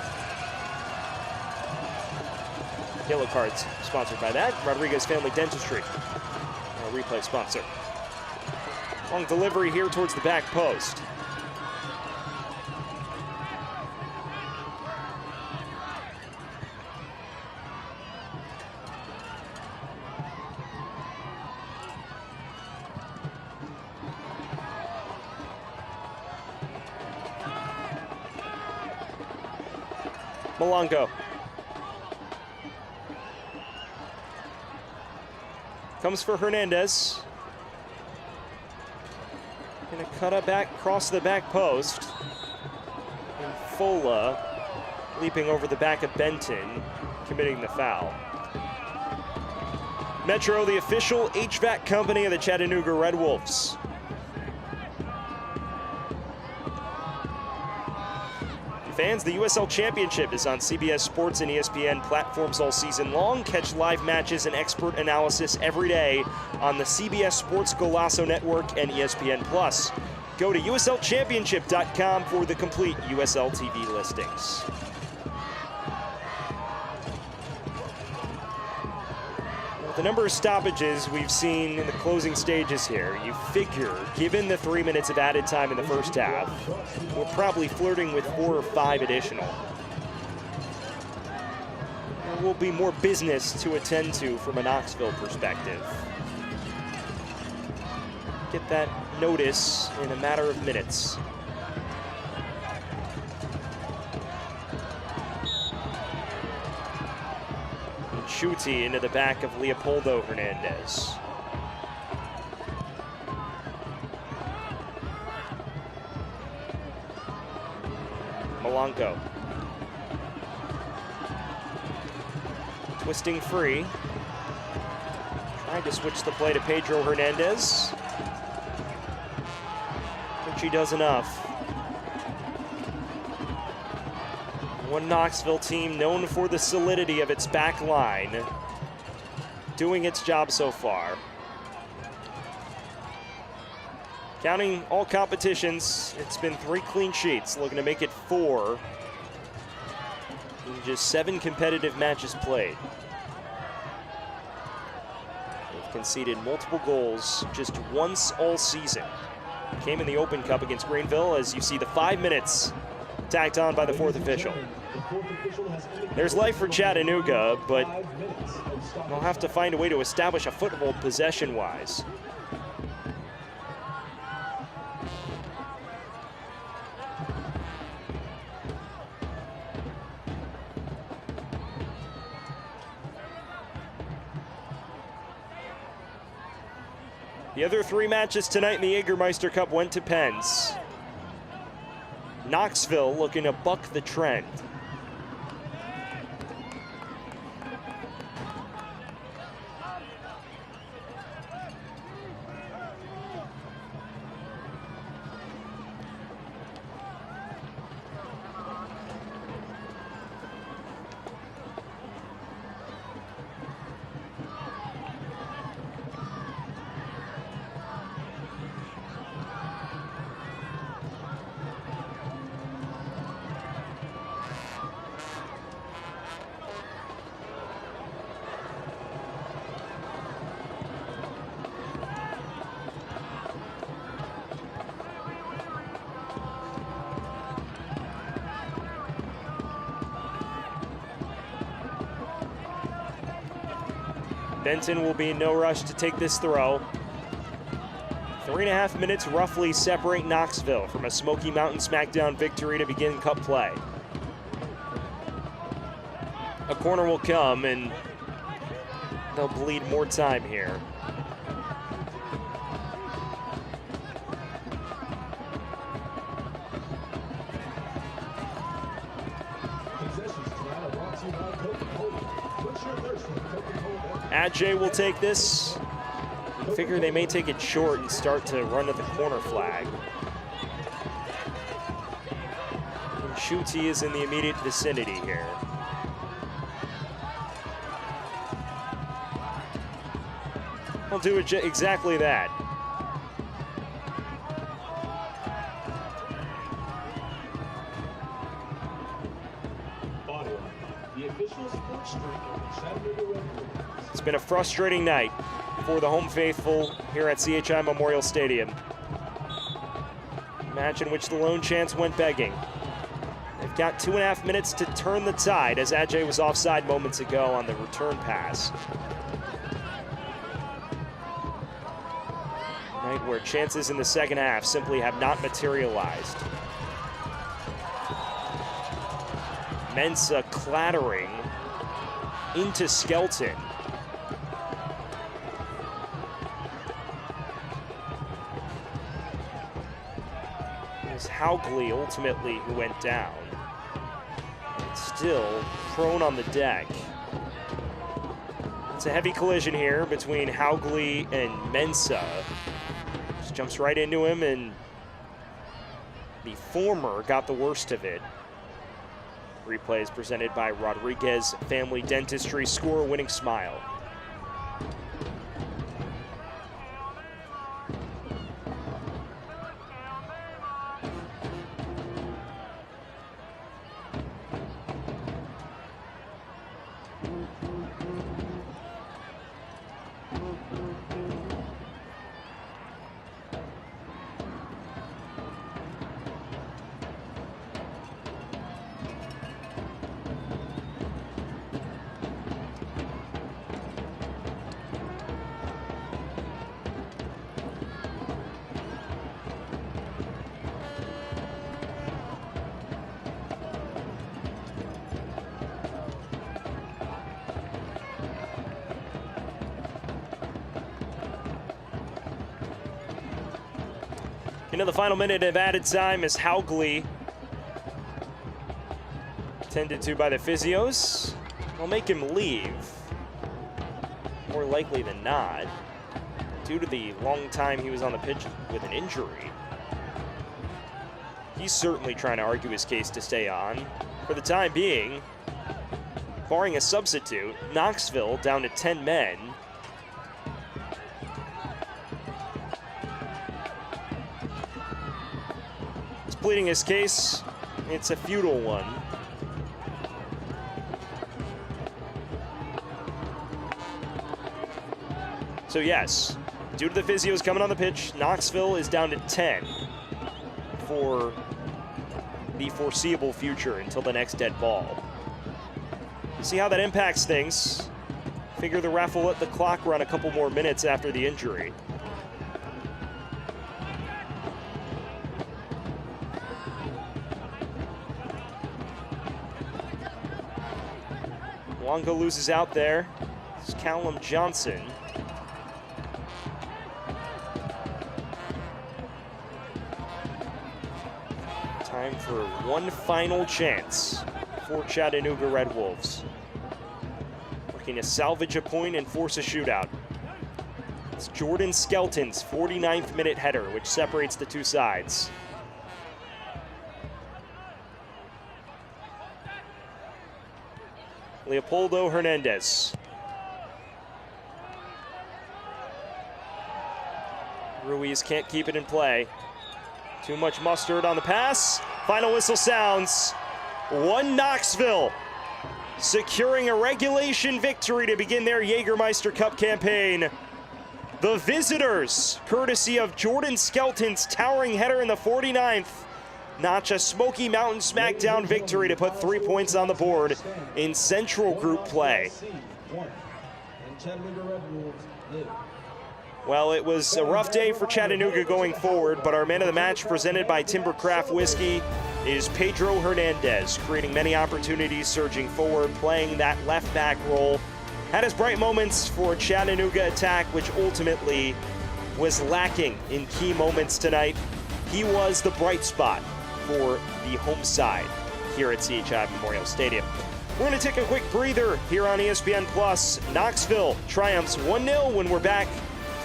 Yellow cards sponsored by that. Rodriguez Family Dentistry, our replay sponsor. Long delivery here towards the back post. Malongo. Comes for Hernandez. Gonna cut it back across the back post. And Fola leaping over the back of Benton, committing the foul. Metro, the official HVAC company of the Chattanooga Red Wolves. Fans, the USL Championship is on CBS Sports and ESPN platforms all season long. Catch live matches and expert analysis every day on the CBS Sports Golazo Network and ESPN+. Go to uslchampionship.com for the complete USL TV listings. With the number of stoppages we've seen in the closing stages here, you figure, given the 3 minutes of added time in the first half, we're probably flirting with 4 or 5 additional. There will be more business to attend to from a Knoxville perspective. Get that notice in a matter of minutes. Schutte into the back of Leopoldo Hernandez. Malongo. Twisting free. Trying to switch the play to Pedro Hernandez. Richie does enough. One Knoxville team known for the solidity of its back line, doing its job so far. Counting all competitions, it's been 3 clean sheets, looking to make it 4 in just 7 competitive matches played. They've conceded multiple goals just once all season. Came in the Open Cup against Greenville, as you see the 5 minutes tacked on by the 4th official. There's life for Chattanooga, but they'll have to find a way to establish a foothold possession-wise. The other 3 matches tonight in the Jägermeister Cup went to pens. Knoxville looking to buck the trend. Benton will be in no rush to take this throw. 3.5 minutes roughly separate Knoxville from a Smoky Mountain Smackdown victory to begin Cup play. A corner will come and they'll bleed more time here. Ajay will take this. Figure they may take it short and start to run at the corner flag. And Schutte is in the immediate vicinity here. I'll do it exactly that. It's been a frustrating night for the home faithful here at CHI Memorial Stadium. A match in which the lone chance went begging. They've got 2.5 minutes to turn the tide as Ajay was offside moments ago on the return pass. Night where chances in the second half simply have not materialized. Mensah clattering into Skelton. It was Haugley ultimately who went down. Still prone on the deck. It's a heavy collision here between Haugley and Mensah. Just jumps right into him, and the former got the worst of it. Replay is presented by Rodriguez Family Dentistry. Score a winning smile. Into the final minute of added time as Haugley, tended to by the physios, will make him leave, more likely than not, due to the long time he was on the pitch with an injury. He's certainly trying to argue his case to stay on. For the time being, barring a substitute, Knoxville down to 10 men. Pleading his case, it's a futile one. So yes, due to the physios coming on the pitch, Knoxville is down to 10 for the foreseeable future until the next dead ball. See how that impacts things. Figure the ref will let the clock run a couple more minutes after the injury. Longo loses out there. It's Callum Johnson. Time for one final chance for Chattanooga Red Wolves. Looking to salvage a point and force a shootout. It's Jordan Skelton's 49th minute header, which separates the two sides. Leopoldo Hernandez. Ruiz can't keep it in play. Too much mustard on the pass. Final whistle sounds. 1 Knoxville, securing a regulation victory to begin their Jägermeister Cup campaign. The visitors, courtesy of Jordan Skelton's towering header in the 49th, notch a Smoky Mountain Smackdown victory to put 3 points on the board in Central Group play. Well, it was a rough day for Chattanooga going forward, but our man of the match, presented by Timbercraft Whiskey, is Pedro Hernandez, creating many opportunities, surging forward, playing that left back role. Had his bright moments for a Chattanooga attack, which ultimately was lacking in key moments tonight. He was the bright spot for the home side here at CHI Memorial Stadium. We're going to take a quick breather here on ESPN Plus. Knoxville triumphs 1-0 when we're back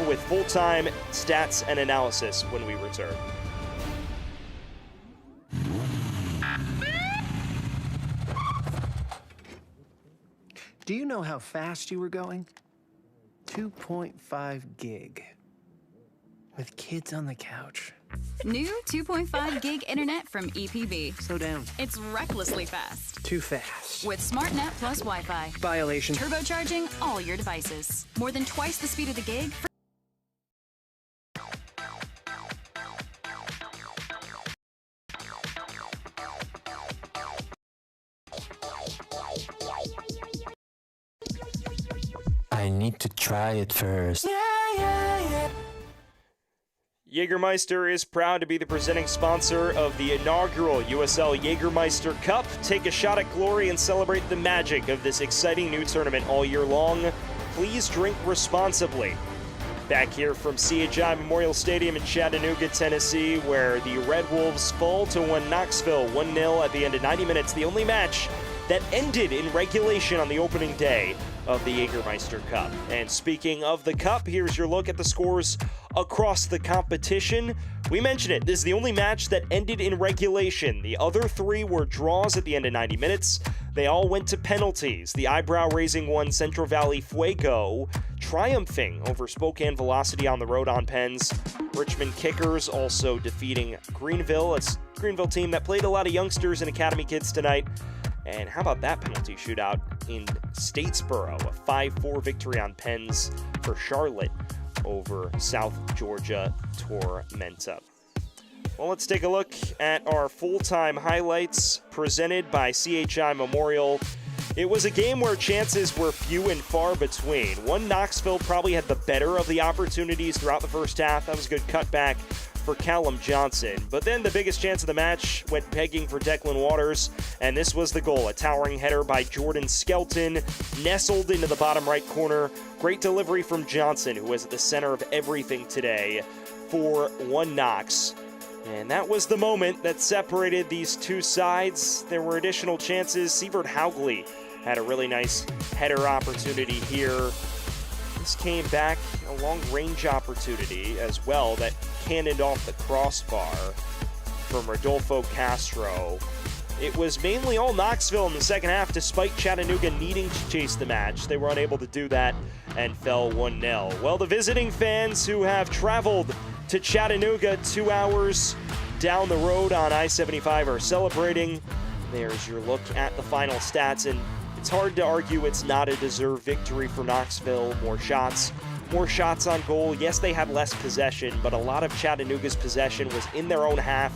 with full-time stats and analysis when we return. Do you know how fast you were going? 2.5 gig. With kids on the couch. New 2.5 gig internet from EPB. Slow down. It's recklessly fast. Too fast. With SmartNet plus Wi-Fi. Violation. Turbocharging all your devices. More than twice the speed of the gig. I need to try it first. Jägermeister is proud to be the presenting sponsor of the inaugural USL Jägermeister Cup. Take a shot at glory and celebrate the magic of this exciting new tournament all year long. Please drink responsibly. Back here from CHI Memorial Stadium in Chattanooga, Tennessee, where the Red Wolves fall to 1 Knoxville 1-0 at the end of 90 minutes. The only match that ended in regulation on the opening day of the Jägermeister Cup. And speaking of the Cup, here's your look at the scores across the competition. We mentioned it, this is the only match that ended in regulation. The other 3 were draws at the end of 90 minutes. They all went to penalties. The eyebrow-raising one, Central Valley Fuego, triumphing over Spokane Velocity on the road on pens. Richmond Kickers also defeating Greenville. It's a Greenville team that played a lot of youngsters and academy kids tonight. And how about that penalty shootout in Statesboro? A 5-4 victory on pens for Charlotte over South Georgia Tormenta. Well, let's take a look at our full-time highlights presented by CHI Memorial. It was a game where chances were few and far between. 1 Knoxville probably had the better of the opportunities throughout the first half. That was a good cutback for Callum Johnson. But then the biggest chance of the match went pegging for Declan Waters, and this was the goal. A towering header by Jordan Skelton, nestled into the bottom right corner. Great delivery from Johnson, who was at the center of everything today for 1 Knox. And that was the moment that separated these two sides. There were additional chances. Sievert Haugley had a really nice header opportunity here. This came back a long-range opportunity as well that cannoned off the crossbar from Rodolfo Castro. It was mainly all Knoxville in the second half, despite Chattanooga needing to chase the match. They were unable to do that and fell 1-0. Well, the visiting fans who have traveled to Chattanooga 2 hours down the road on I-75 are celebrating. There's your look at the final stats, and it's hard to argue it's not a deserved victory for Knoxville. More shots on goal. Yes, they had less possession, but a lot of Chattanooga's possession was in their own half,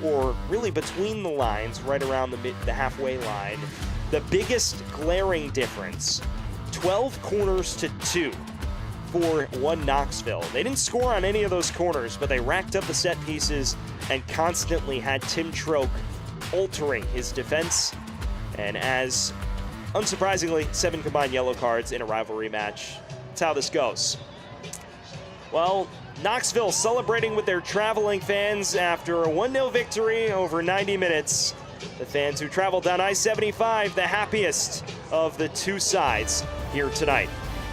or really between the lines, right around the halfway line. The biggest glaring difference, 12 corners to 2 for 1 Knoxville. They didn't score on any of those corners, but they racked up the set pieces and constantly had Tim Troke altering his defense. And as, unsurprisingly, 7 combined yellow cards in a rivalry match. That's how this goes. Well, Knoxville celebrating with their traveling fans after a 1-0 victory over 90 minutes. The fans who traveled down I-75, the happiest of the two sides here tonight.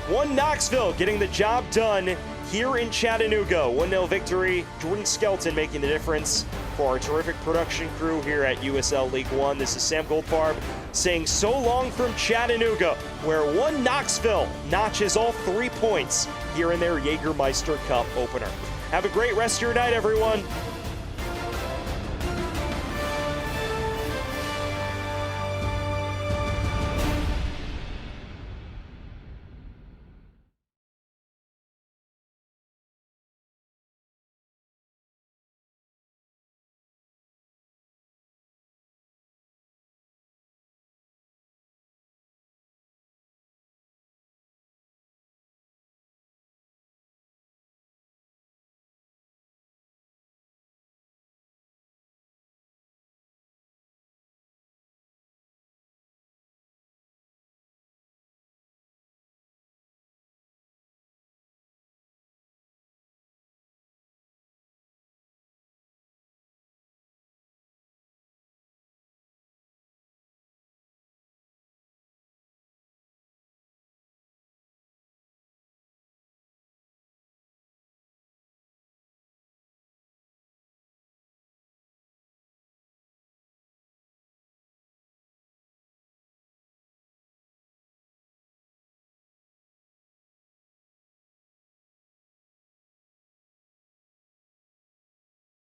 Knoxville getting the job done here in Chattanooga. 1-0 victory. Jordan Skelton making the difference for our terrific production crew here at USL League One. This is Sam Goldfarb saying so long from Chattanooga, where Knoxville notches all 3 points here in their Jägermeister Cup opener. Have a great rest of your night, everyone.